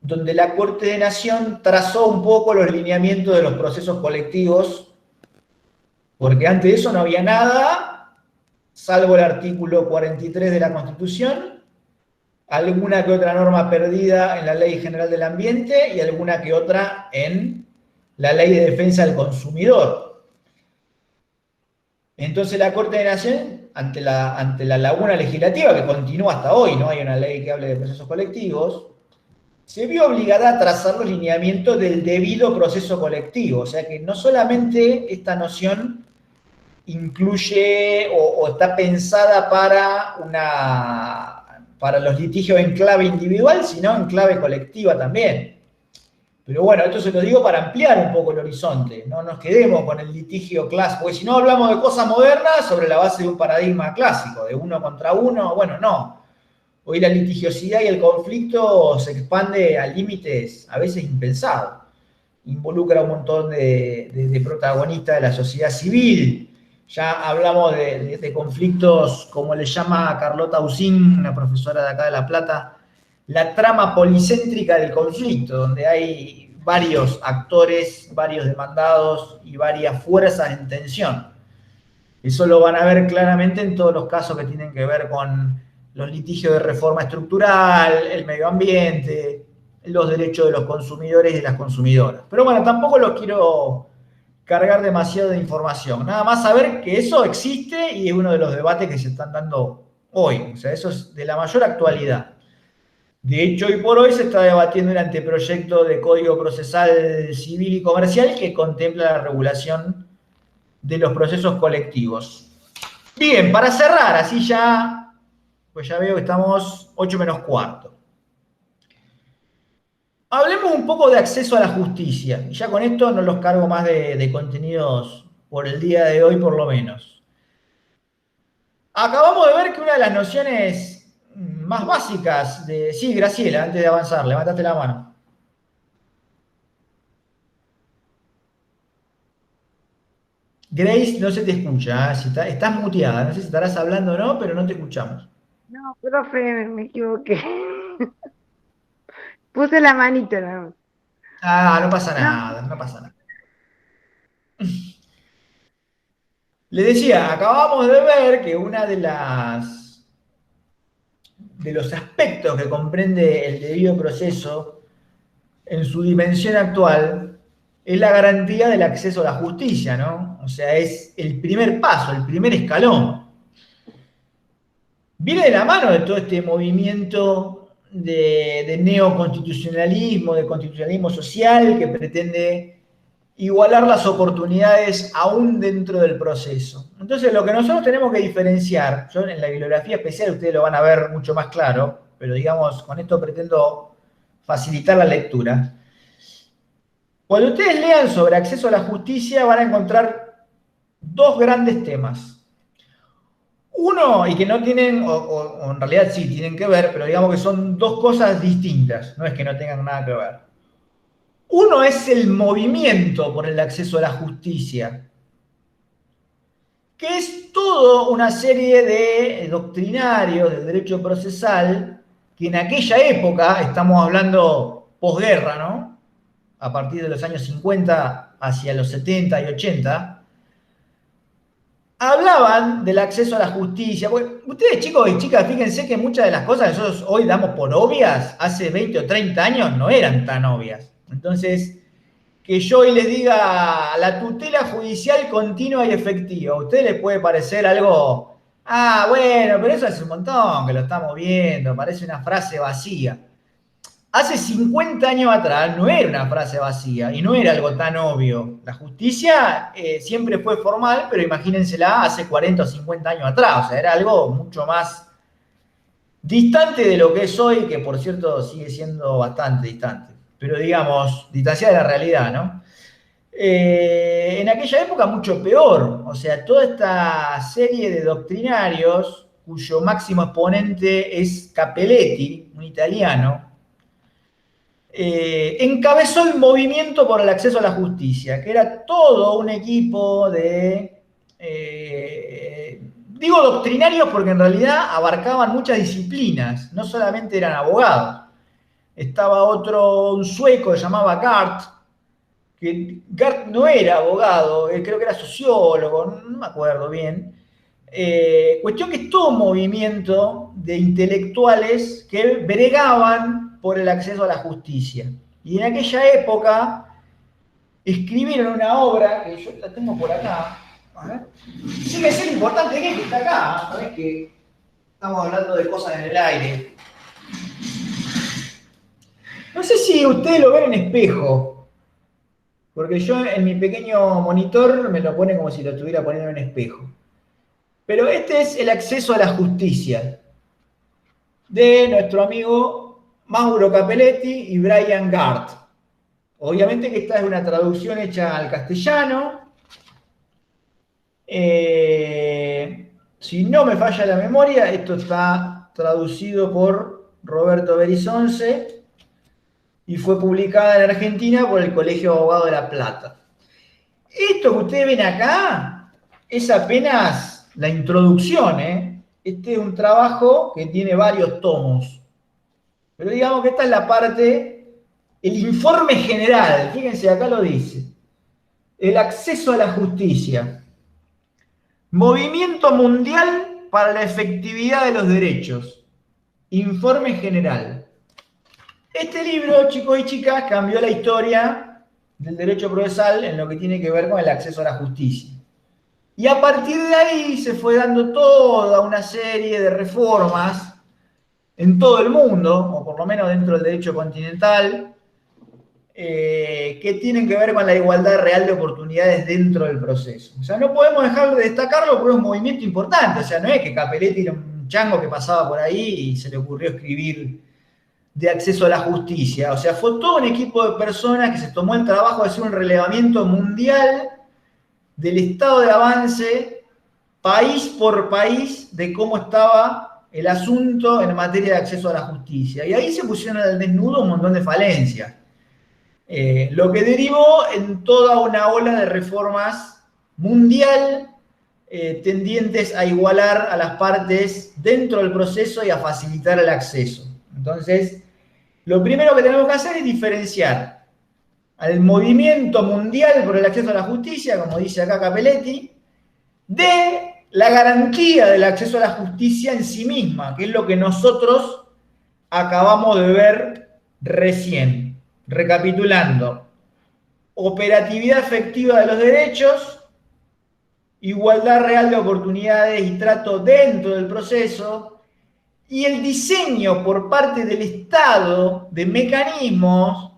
donde la Corte de Nación trazó un poco los lineamientos de los procesos colectivos, porque antes de eso no había nada, salvo el artículo 43 de la Constitución, alguna que otra norma perdida en la Ley General del Ambiente y alguna que otra en la Ley de Defensa del Consumidor. Entonces la Corte de Nación, ante la laguna legislativa, que continúa hasta hoy, no hay una ley que hable de procesos colectivos, se vio obligada a trazar los lineamientos del debido proceso colectivo. O sea que no solamente esta noción incluye o está pensada para los litigios en clave individual, sino en clave colectiva también. Pero bueno, esto se lo digo para ampliar un poco el horizonte. No nos quedemos con el litigio clásico, porque si no hablamos de cosas modernas sobre la base de un paradigma clásico, de uno contra uno. Bueno, no. Hoy la litigiosidad y el conflicto se expande a límites a veces impensados. Involucra a un montón de protagonistas de la sociedad civil. Ya hablamos de conflictos, como le llama Carlota Usín, una profesora de acá de La Plata, la trama policéntrica del conflicto, donde hay varios actores, varios demandados y varias fuerzas en tensión. Eso lo van a ver claramente en todos los casos que tienen que ver con los litigios de reforma estructural, el medio ambiente, los derechos de los consumidores y de las consumidoras. Pero bueno, tampoco los quiero cargar demasiado de información. Nada más saber que eso existe y es uno de los debates que se están dando hoy. O sea, eso es de la mayor actualidad. De hecho, hoy por hoy se está debatiendo el anteproyecto de Código Procesal Civil y Comercial que contempla la regulación de los procesos colectivos. Bien, para cerrar, así ya, pues ya veo que estamos 8 menos cuarto. Hablemos un poco de acceso a la justicia. Y ya con esto no los cargo más de contenidos por el día de hoy, por lo menos. Acabamos de ver que una de las nociones más básicas de... Sí, Graciela, antes de avanzar, levantate la mano. Grace, no se te escucha, ¿eh? Si estás muteada, no sé si estarás hablando o no, pero no te escuchamos. No, profe, me equivoqué. Puse la manito nada más. Ah, no pasa No, nada, no pasa nada. Le decía, acabamos de ver que una de los aspectos que comprende el debido proceso en su dimensión actual es la garantía del acceso a la justicia, ¿no? O sea, es el primer paso, el primer escalón. Viene de la mano de todo este movimiento de neoconstitucionalismo, de constitucionalismo social que pretende igualar las oportunidades aún dentro del proceso. Entonces, lo que nosotros tenemos que diferenciar, yo en la bibliografía especial ustedes lo van a ver mucho más claro, pero digamos, con esto pretendo facilitar la lectura. Cuando ustedes lean sobre acceso a la justicia van a encontrar dos grandes temas. Uno, y que no tienen, o en realidad sí tienen que ver, pero digamos que son dos cosas distintas, no es que no tengan nada que ver. Uno es el movimiento por el acceso a la justicia, que es toda una serie de doctrinarios del derecho procesal que en aquella época, estamos hablando posguerra, ¿no? A partir de los años 50 hacia los 70 y 80, hablaban del acceso a la justicia. Porque ustedes, chicos y chicas, fíjense que muchas de las cosas que nosotros hoy damos por obvias, hace 20 o 30 años no eran tan obvias. Entonces, que yo hoy les diga la tutela judicial continua y efectiva, a ustedes les puede parecer algo, bueno, pero eso hace un montón que lo estamos viendo, parece una frase vacía. Hace 50 años atrás no era una frase vacía y no era algo tan obvio. La justicia siempre fue formal, pero imagínensela hace 40 o 50 años atrás, o sea, era algo mucho más distante de lo que es hoy, que por cierto sigue siendo bastante distante, pero digamos, distanciada de la realidad, ¿no? En aquella época mucho peor, o sea, toda esta serie de doctrinarios, cuyo máximo exponente es Capelletti, un italiano, encabezó el movimiento por el acceso a la justicia, que era todo un equipo de, digo doctrinarios porque en realidad abarcaban muchas disciplinas, no solamente eran abogados. Estaba otro, un sueco que se llamaba Gart, que Gart no era abogado, creo que era sociólogo, no me acuerdo bien. Cuestión que es todo un movimiento de intelectuales que bregaban por el acceso a la justicia. Y en aquella época escribieron una obra, que yo la tengo por acá, fíjense lo importante que es que está acá, no es que estamos hablando de cosas en el aire. No sé si ustedes lo ven en espejo, porque yo en mi pequeño monitor me lo pone como si lo estuviera poniendo en espejo. Pero este es el acceso a la justicia de nuestro amigo Mauro Capelletti y Brian Gart. Obviamente que esta es una traducción hecha al castellano. Si no me falla la memoria, esto está traducido por Roberto Berizonce y fue publicada en Argentina por el Colegio de Abogados de La Plata. Esto que ustedes ven acá es apenas la introducción, ¿eh? Este es un trabajo que tiene varios tomos. Pero digamos que esta es la parte, el informe general, fíjense, acá lo dice. El acceso a la justicia. Movimiento Mundial para la Efectividad de los Derechos. Informe general. Este libro, chicos y chicas, cambió la historia del derecho procesal en lo que tiene que ver con el acceso a la justicia. Y a partir de ahí se fue dando toda una serie de reformas en todo el mundo, o por lo menos dentro del derecho continental, que tienen que ver con la igualdad real de oportunidades dentro del proceso. O sea, no podemos dejar de destacarlo porque es un movimiento importante. O sea, no es que Capelletti era un chango que pasaba por ahí y se le ocurrió escribir de acceso a la justicia. O sea, fue todo un equipo de personas que se tomó el trabajo de hacer un relevamiento mundial del estado de avance, país por país, de cómo estaba el asunto en materia de acceso a la justicia. Y ahí se pusieron al desnudo un montón de falencias. Lo que derivó en toda una ola de reformas mundial tendientes a igualar a las partes dentro del proceso y a facilitar el acceso. Entonces, lo primero que tenemos que hacer es diferenciar al movimiento mundial por el acceso a la justicia, como dice acá Capelletti, de la garantía del acceso a la justicia en sí misma, que es lo que nosotros acabamos de ver recién. Recapitulando, operatividad efectiva de los derechos, igualdad real de oportunidades y trato dentro del proceso, y el diseño por parte del Estado de mecanismos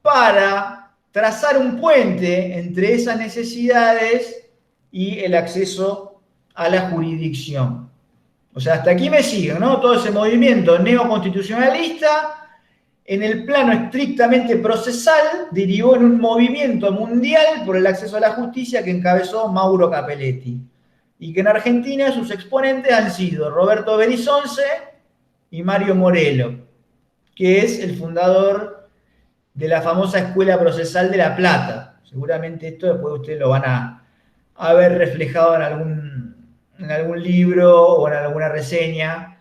para trazar un puente entre esas necesidades y el acceso a la jurisdicción. O sea, hasta aquí me siguen, ¿no? Todo ese movimiento neoconstitucionalista, en el plano estrictamente procesal, derivó en un movimiento mundial por el acceso a la justicia que encabezó Mauro Capelletti. Y que en Argentina sus exponentes han sido Roberto Berizonce y Mario Morello, que es el fundador de la famosa Escuela Procesal de La Plata. Seguramente esto después ustedes lo van a ver reflejado en algún libro o en alguna reseña.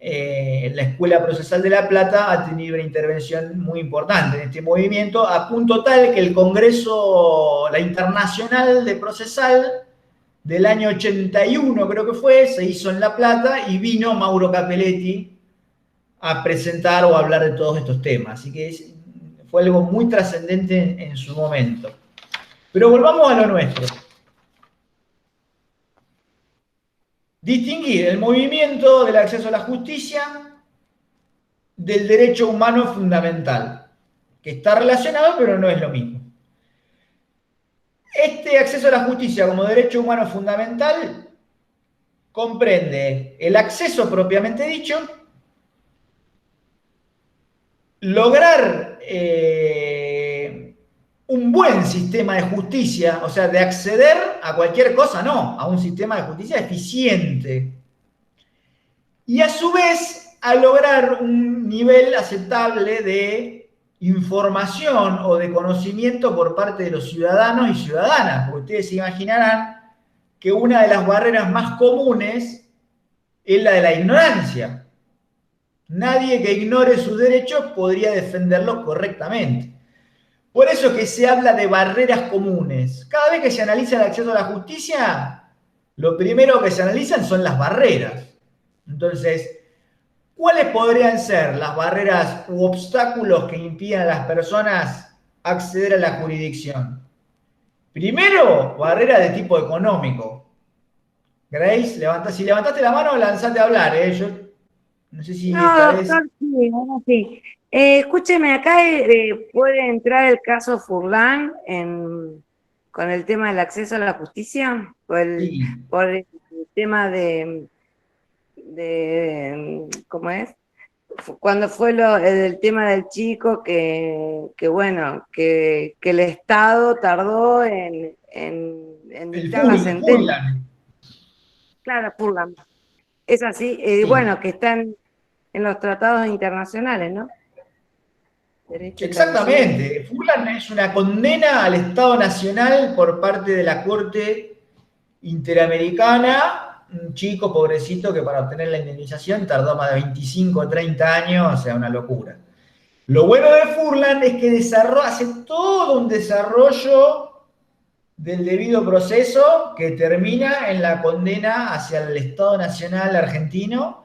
La Escuela Procesal de La Plata ha tenido una intervención muy importante en este movimiento, a punto tal que el Congreso, la Internacional de Procesal, del año 81 creo que fue, se hizo en La Plata y vino Mauro Capelletti a presentar o a hablar de todos estos temas. Así que fue algo muy trascendente en su momento. Pero volvamos a lo nuestro. Distinguir el movimiento del acceso a la justicia del derecho humano fundamental, que está relacionado pero no es lo mismo. Este acceso a la justicia como derecho humano fundamental comprende el acceso propiamente dicho, lograr un buen sistema de justicia, o sea, de acceder a cualquier cosa, no, a un sistema de justicia eficiente. Y a su vez, a lograr un nivel aceptable de información o de conocimiento por parte de los ciudadanos y ciudadanas, porque ustedes se imaginarán que una de las barreras más comunes es la de la ignorancia. Nadie que ignore sus derechos podría defenderlos correctamente. Por eso es que se habla de barreras comunes. Cada vez que se analiza el acceso a la justicia, lo primero que se analizan son las barreras. Entonces, ¿cuáles podrían ser las barreras u obstáculos que impiden a las personas acceder a la jurisdicción? Primero, barreras de tipo económico. Grace, si levantaste la mano, lanzate a hablar. Yo no sé si No, esta vez... doctor, sí, ahora sí. Escúcheme, acá puede entrar el caso Furlan con el tema del acceso a la justicia, Sí. por el tema ¿cómo es? Cuando fue el tema del chico bueno, que el Estado tardó en dictar la sentencia. Furlan. Claro, Furlan. Es así, Sí. bueno, que están en los tratados internacionales, ¿no? Derecho Exactamente. Furlan es una condena al Estado Nacional por parte de la Corte Interamericana. Un chico pobrecito que para obtener la indemnización tardó más de 25 o 30 años, o sea, una locura. Lo bueno de Furlan es que hace todo un desarrollo del debido proceso que termina en la condena hacia el Estado Nacional argentino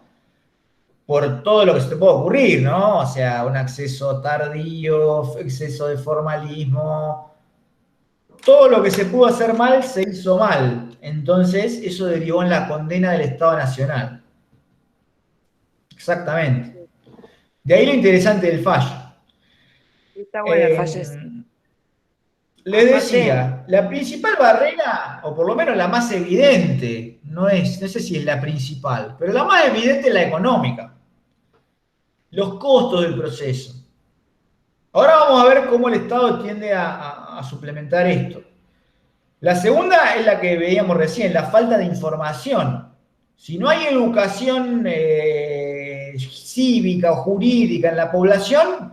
por todo lo que se te puede ocurrir, ¿no? O sea, un acceso tardío, exceso de formalismo, todo lo que se pudo hacer mal se hizo mal. Entonces, eso derivó en la condena del Estado Nacional. Exactamente. De ahí lo interesante del fallo. Está bueno el fallo. Les decía, la principal barrera, o por lo menos la más evidente, no sé si es la principal, pero la más evidente es la económica. Los costos del proceso. Ahora vamos a ver cómo el Estado tiende a suplementar esto. La segunda es la que veíamos recién, la falta de información. Si no hay educación cívica o jurídica en la población,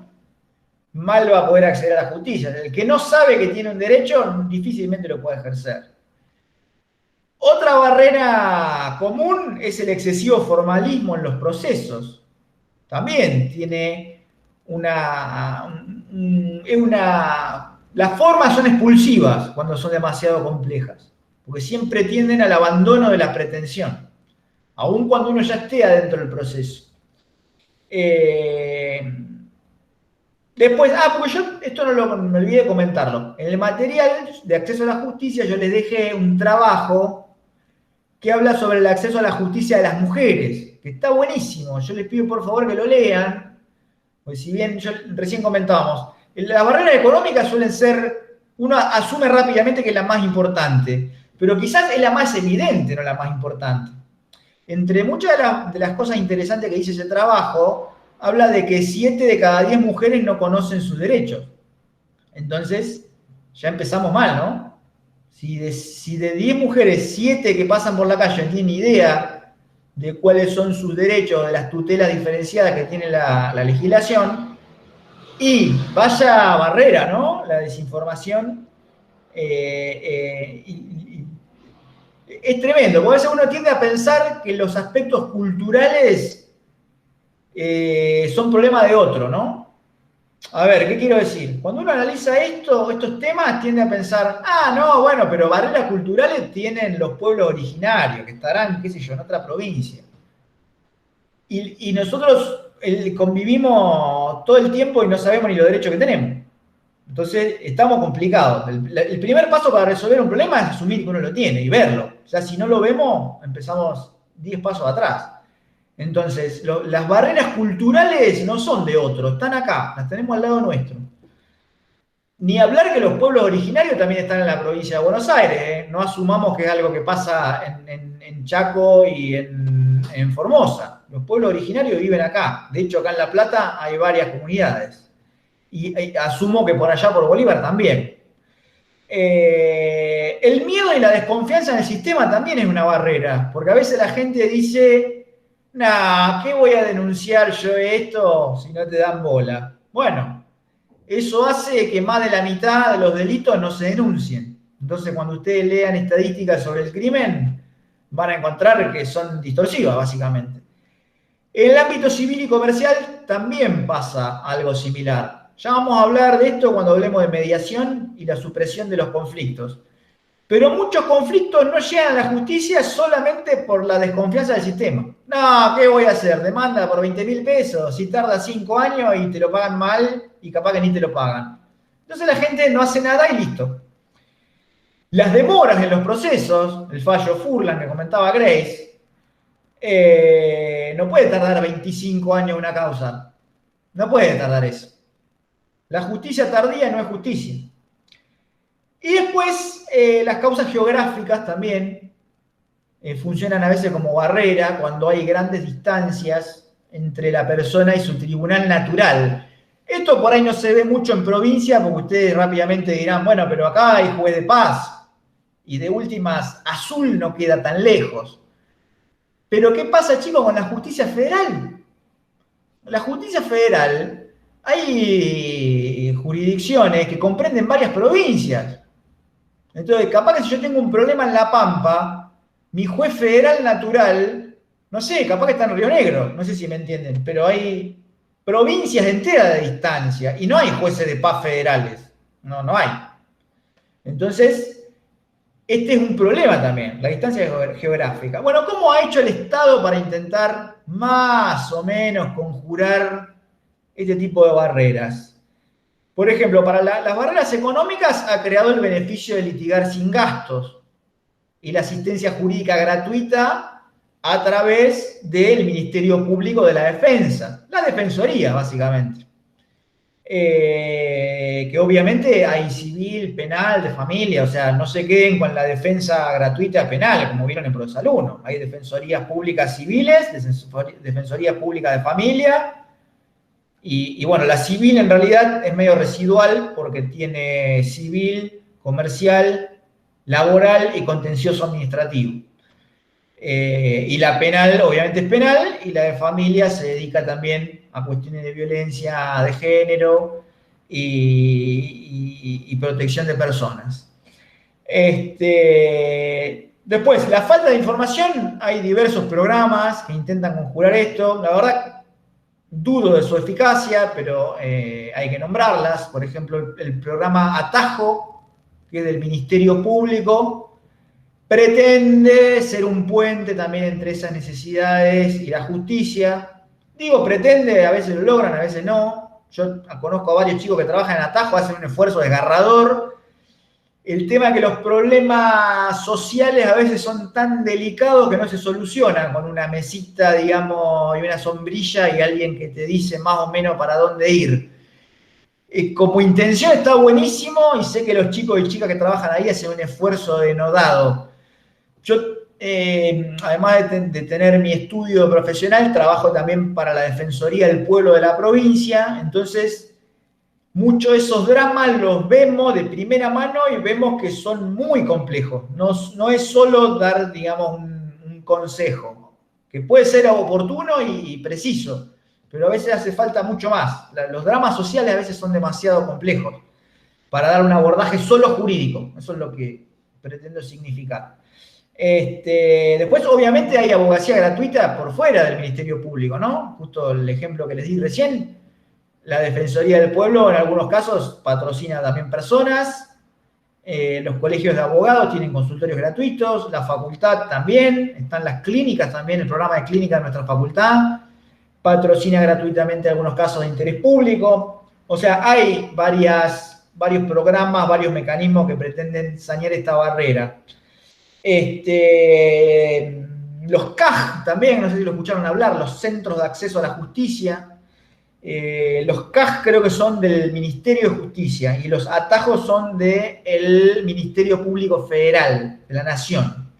mal va a poder acceder a la justicia. El que no sabe que tiene un derecho, difícilmente lo puede ejercer. Otra barrera común es el excesivo formalismo en los procesos. También tiene las formas son expulsivas cuando son demasiado complejas, porque siempre tienden al abandono de la pretensión, aun cuando uno ya esté adentro del proceso. Después, porque yo esto me olvidé de comentarlo. En el material de acceso a la justicia yo les dejé un trabajo que habla sobre el acceso a la justicia de las mujeres, que está buenísimo. Yo les pido por favor que lo lean, porque si bien recién comentábamos, las barreras económicas suelen ser, uno asume rápidamente que es la más importante, pero quizás es la más evidente, no la más importante. Entre muchas de las cosas interesantes que dice ese trabajo, habla de que 7 de cada 10 mujeres no conocen sus derechos. Entonces, ya empezamos mal, ¿no? Si de 10 mujeres, 7 que pasan por la calle no tienen idea de cuáles son sus derechos, de las tutelas diferenciadas que tiene la legislación, y vaya barrera, ¿no? La desinformación es tremendo, porque a veces uno tiende a pensar que los aspectos culturales son problema de otro, ¿no? A ver, ¿qué quiero decir? Cuando uno analiza estos temas, tiende a pensar, no, bueno, pero barreras culturales tienen los pueblos originarios, que estarán, qué sé yo, en otra provincia. Y nosotros convivimos todo el tiempo y no sabemos ni los derechos que tenemos. Entonces, estamos complicados. El primer paso para resolver un problema es asumir que uno lo tiene y verlo. O sea, si no lo vemos, empezamos 10 pasos atrás. Entonces, las barreras culturales no son de otro, están acá, las tenemos al lado nuestro. Ni hablar que los pueblos originarios también están en la provincia de Buenos Aires, ¿eh? No asumamos que es algo que pasa en Chaco y en Formosa. Los pueblos originarios viven acá. De hecho, acá en La Plata hay varias comunidades. Y asumo que por allá, por Bolívar, también. El miedo y la desconfianza en el sistema también es una barrera, porque a veces la gente dice, ¿qué voy a denunciar yo esto si no te dan bola? Bueno, eso hace que más de la mitad de los delitos no se denuncien. Entonces, cuando ustedes lean estadísticas sobre el crimen, van a encontrar que son distorsivas, básicamente. En el ámbito civil y comercial también pasa algo similar. Ya vamos a hablar de esto cuando hablemos de mediación y la supresión de los conflictos. Pero muchos conflictos no llegan a la justicia solamente por la desconfianza del sistema. ¿Qué voy a hacer? Demanda por 20.000 pesos, si tarda 5 años y te lo pagan mal y capaz que ni te lo pagan. Entonces la gente no hace nada y listo. Las demoras en los procesos, el fallo Furlan que comentaba Grace, no puede tardar 25 años una causa. No puede tardar eso. La justicia tardía no es justicia. Y después, las causas geográficas también funcionan a veces como barrera cuando hay grandes distancias entre la persona y su tribunal natural. Esto por ahí no se ve mucho en provincia porque ustedes rápidamente dirán, bueno, pero acá hay juez de paz y de últimas Azul no queda tan lejos. Pero ¿qué pasa, chicos, con la justicia federal? La justicia federal, hay jurisdicciones que comprenden varias provincias. Entonces, capaz que si yo tengo un problema en La Pampa, mi juez federal natural, no sé, capaz que está en Río Negro, no sé si me entienden, pero hay provincias enteras de distancia y no hay jueces de paz federales, no hay. Entonces, Este es un problema también, la distancia geográfica. Bueno, ¿cómo ha hecho el Estado para intentar más o menos conjurar este tipo de barreras? Por ejemplo, para las barreras económicas ha creado el beneficio de litigar sin gastos y la asistencia jurídica gratuita a través del Ministerio Público de la Defensa, la Defensoría, básicamente. Que obviamente hay civil, penal, de familia, o sea, no se queden con la defensa gratuita penal, como vieron en Prosalud. Hay defensorías públicas civiles, defensorías públicas de familia, y bueno, la civil en realidad es medio residual porque tiene civil, comercial, laboral y contencioso administrativo. Y la penal, obviamente es penal, y la de familia se dedica también a cuestiones de violencia de género y protección de personas. Después, la falta de información, hay diversos programas que intentan conjurar esto. La verdad, dudo de su eficacia, pero hay que nombrarlas. Por ejemplo, el programa Atajo, que es del Ministerio Público, pretende ser un puente también entre esas necesidades y la justicia. Digo pretende, a veces lo logran, a veces no. Yo conozco a varios chicos que trabajan en Atajo, hacen un esfuerzo desgarrador. El tema es que los problemas sociales a veces son tan delicados que no se solucionan con una mesita, digamos, y una sombrilla y alguien que te dice más o menos para dónde ir. Como intención está buenísimo y sé que los chicos y chicas que trabajan ahí hacen un esfuerzo denodado. Yo, además de tener mi estudio profesional, trabajo también para la Defensoría del Pueblo de la provincia, entonces muchos de esos dramas los vemos de primera mano y vemos que son muy complejos. No es solo dar, digamos, un consejo, que puede ser oportuno y preciso, pero a veces hace falta mucho más. Los dramas sociales a veces son demasiado complejos para dar un abordaje solo jurídico. Eso es lo que pretendo significar. Después, obviamente, hay abogacía gratuita por fuera del Ministerio Público, ¿no? Justo el ejemplo que les di recién. La Defensoría del Pueblo, en algunos casos, patrocina también personas. Los colegios de abogados tienen consultorios gratuitos. La facultad también. Están las clínicas también, el programa de clínica de nuestra facultad. Patrocina gratuitamente algunos casos de interés público. O sea, hay varios programas, varios mecanismos que pretenden sanear esta barrera. Los CAJ también, no sé si lo escucharon hablar, los Centros de Acceso a la Justicia. Los CAJ creo que son del Ministerio de Justicia y los atajos son del Ministerio Público Federal, de la Nación.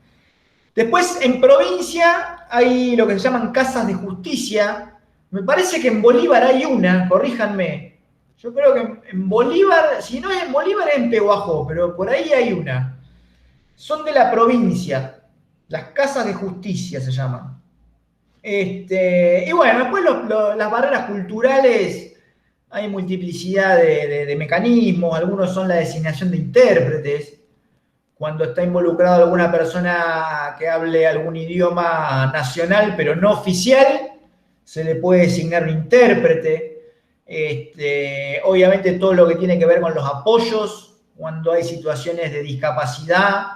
Después, en provincia, hay lo que se llaman casas de justicia. Me parece que en Bolívar hay una, corríjanme. Yo creo que en Bolívar, si no es en Bolívar, es en Pehuajó, pero por ahí hay una. Son de la provincia, las casas de justicia se llaman. Y bueno, después las barreras culturales, hay multiplicidad de mecanismos, algunos son la designación de intérpretes, cuando está involucrado alguna persona que hable algún idioma nacional pero no oficial, se le puede designar un intérprete. Obviamente todo lo que tiene que ver con los apoyos, cuando hay situaciones de discapacidad,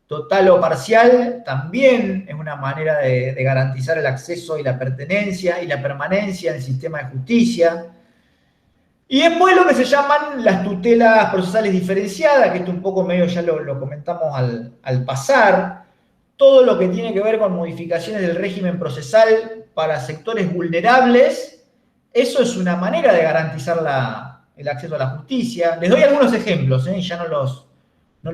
total o parcial, también es una manera de garantizar el acceso y la pertenencia y la permanencia en el sistema de justicia. Y después lo que se llaman las tutelas procesales diferenciadas, que esto un poco medio ya lo comentamos al pasar, todo lo que tiene que ver con modificaciones del régimen procesal para sectores vulnerables, eso es una manera de garantizar el acceso a la justicia. Les doy algunos ejemplos, y ya no los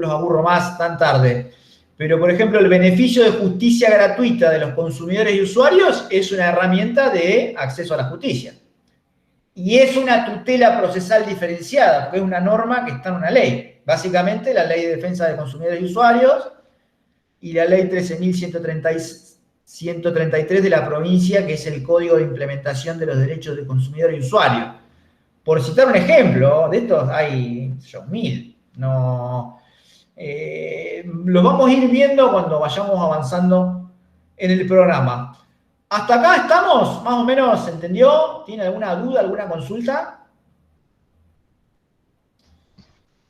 aburro más tan tarde. Pero, por ejemplo, el beneficio de justicia gratuita de los consumidores y usuarios es una herramienta de acceso a la justicia. Y es una tutela procesal diferenciada, porque es una norma que está en una ley. Básicamente, la Ley de Defensa de Consumidores y Usuarios y la Ley 13.133 de la provincia, que es el Código de Implementación de los Derechos de Consumidor y Usuario. Por citar un ejemplo, de estos hay 1000. Lo vamos a ir viendo cuando vayamos avanzando en el programa. ¿Hasta acá estamos? ¿Más o menos se entendió? ¿Tiene alguna duda, alguna consulta?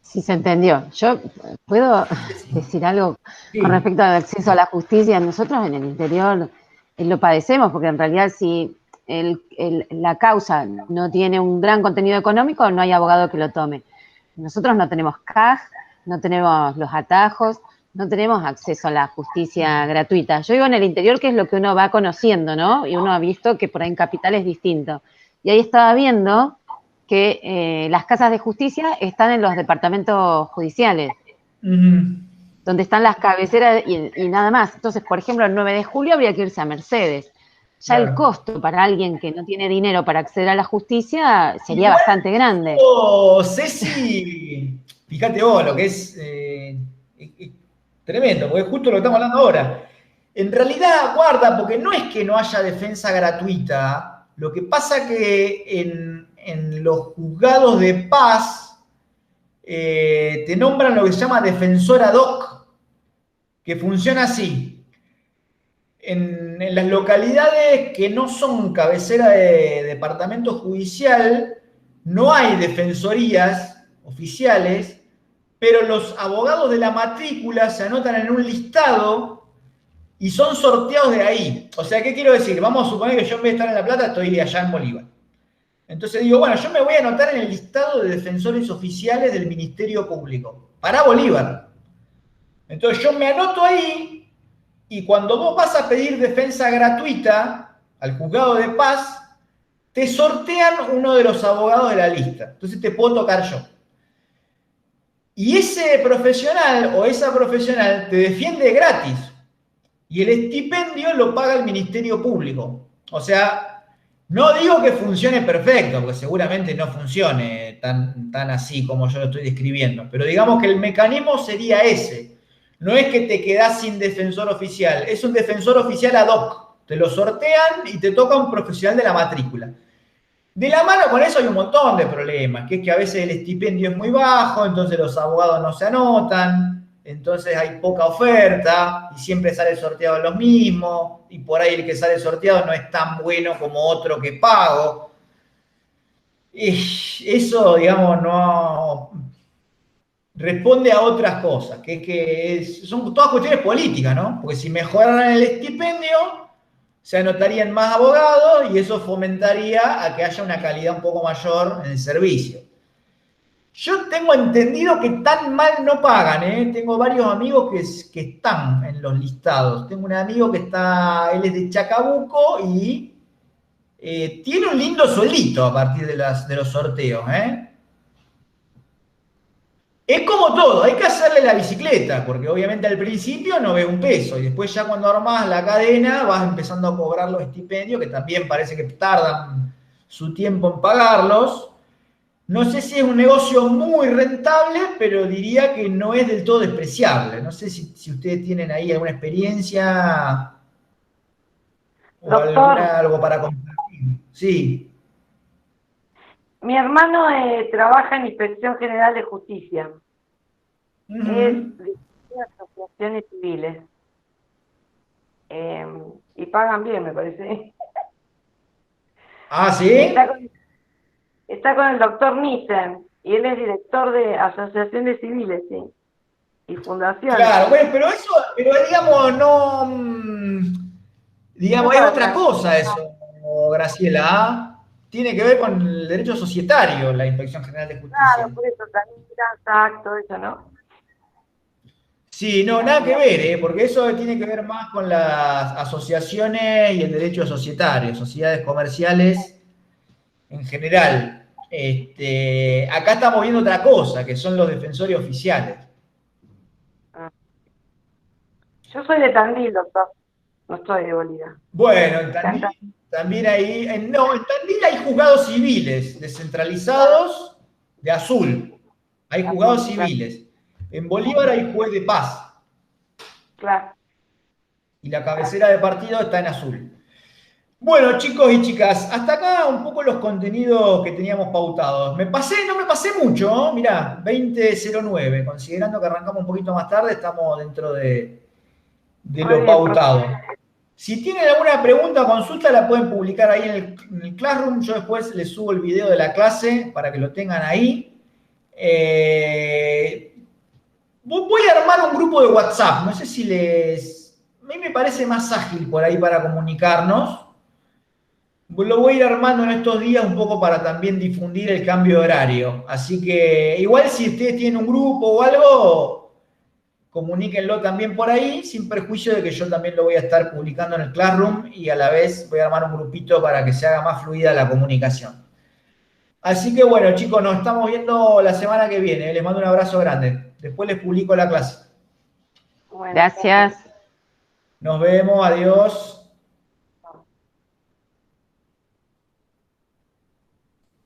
Sí, se entendió. Yo puedo decir algo Sí. con respecto al acceso a la justicia. Nosotros en el interior lo padecemos, porque en realidad si la causa no tiene un gran contenido económico, no hay abogado que lo tome. Nosotros no tenemos CAJ, no tenemos los atajos, no tenemos acceso a la justicia gratuita. Yo digo en el interior, que es lo que uno va conociendo, ¿no? Y uno ha visto que por ahí en capital es distinto. Y ahí estaba viendo que las casas de justicia están en los departamentos judiciales, donde están las cabeceras y nada más. Entonces, por ejemplo, el 9 de julio habría que irse a Mercedes. Ya el Claro. costo para alguien que no tiene dinero para acceder a la justicia sería Igual, bastante grande. Ceci, fíjate vos lo que es tremendo, porque justo lo que estamos hablando ahora. En realidad, guarda, porque no es que no haya defensa gratuita, lo que pasa que en los juzgados de paz te nombran lo que se llama defensor ad hoc, que funciona así. En las localidades que no son cabecera de departamento judicial, no hay defensorías oficiales, pero los abogados de la matrícula se anotan en un listado y son sorteados de ahí. O sea, ¿qué quiero decir? Vamos a suponer que yo en vez de estar en La Plata estoy allá en Bolívar. Entonces digo, bueno, yo me voy a anotar en el listado de defensores oficiales del Ministerio Público para Bolívar. Entonces yo me anoto ahí y cuando vos vas a pedir defensa gratuita al juzgado de paz, te sortean uno de los abogados de la lista. Entonces te puedo tocar yo. Y ese profesional o esa profesional te defiende gratis. Y el estipendio lo paga el Ministerio Público. O sea, no digo que funcione perfecto, porque seguramente no funcione tan así como yo lo estoy describiendo. Pero digamos que el mecanismo sería ese. No es que te quedás sin defensor oficial, es un defensor oficial ad hoc. Te lo sortean y te toca un profesional de la matrícula. De la mano con eso hay un montón de problemas, que es que a veces el estipendio es muy bajo, entonces los abogados no se anotan, entonces hay poca oferta y siempre sale sorteado lo mismo, y por ahí el que sale sorteado no es tan bueno como otro que pago. Eso, digamos, no responde a otras cosas, son todas cuestiones políticas, ¿no? Porque si mejoraran el estipendio, se anotarían más abogados y eso fomentaría a que haya una calidad un poco mayor en el servicio. Yo tengo entendido que tan mal no pagan, ¿eh? Tengo varios amigos que están en los listados. Tengo un amigo que él es de Chacabuco y tiene un lindo sueldito a partir de los sorteos, ¿eh? Es como todo, hay que hacerle la bicicleta, porque obviamente al principio no ve un peso, y después ya cuando armás la cadena vas empezando a cobrar los estipendios, que también parece que tardan su tiempo en pagarlos. No sé si es un negocio muy rentable, pero diría que no es del todo despreciable. No sé si ustedes tienen ahí alguna experiencia o Doctor, algo para compartir. Sí. mi hermano trabaja en Inspección General de Justicia. Es de asociaciones civiles. Y pagan bien, me parece. Ah, ¿sí? Está con el doctor Nissen, y él es director de asociaciones civiles, sí, y fundaciones. Claro, bueno, pero digamos, no. Digamos, es otra cosa eso, Graciela. ¿Ah? Tiene que ver con el derecho societario, la Inspección General de Justicia. Claro, por eso también todo eso, ¿no? Sí, no, nada que ver, porque eso tiene que ver más con las asociaciones y el derecho societario, sociedades comerciales en general. Acá estamos viendo otra cosa, que son los defensores oficiales. Yo soy de Tandil, doctor. No estoy de Bolívar. Bueno, en Tandil también hay. No, en Tandil hay juzgados civiles descentralizados de azul. Hay juzgados civiles. En Bolívar hay juez de paz. Claro. Y la cabecera de partido está en azul. Bueno, chicos y chicas, hasta acá un poco los contenidos que teníamos pautados. No me pasé mucho, ¿no? Mirá, 20:09. Considerando que arrancamos un poquito más tarde, estamos dentro de lo pautado. Si tienen alguna pregunta o consulta, la pueden publicar ahí en el Classroom. Yo después les subo el video de la clase para que lo tengan ahí. Voy a armar un grupo de WhatsApp, no sé si les... A mí me parece más ágil por ahí para comunicarnos. Lo voy a ir armando en estos días un poco para también difundir el cambio de horario. Así que igual si ustedes tienen un grupo o algo, comuníquenlo también por ahí, sin perjuicio de que yo también lo voy a estar publicando en el Classroom y a la vez voy a armar un grupito para que se haga más fluida la comunicación. Así que bueno, chicos, nos estamos viendo la semana que viene. Les mando un abrazo grande. Después les publico la clase. Bueno, Gracias. Nos vemos, adiós.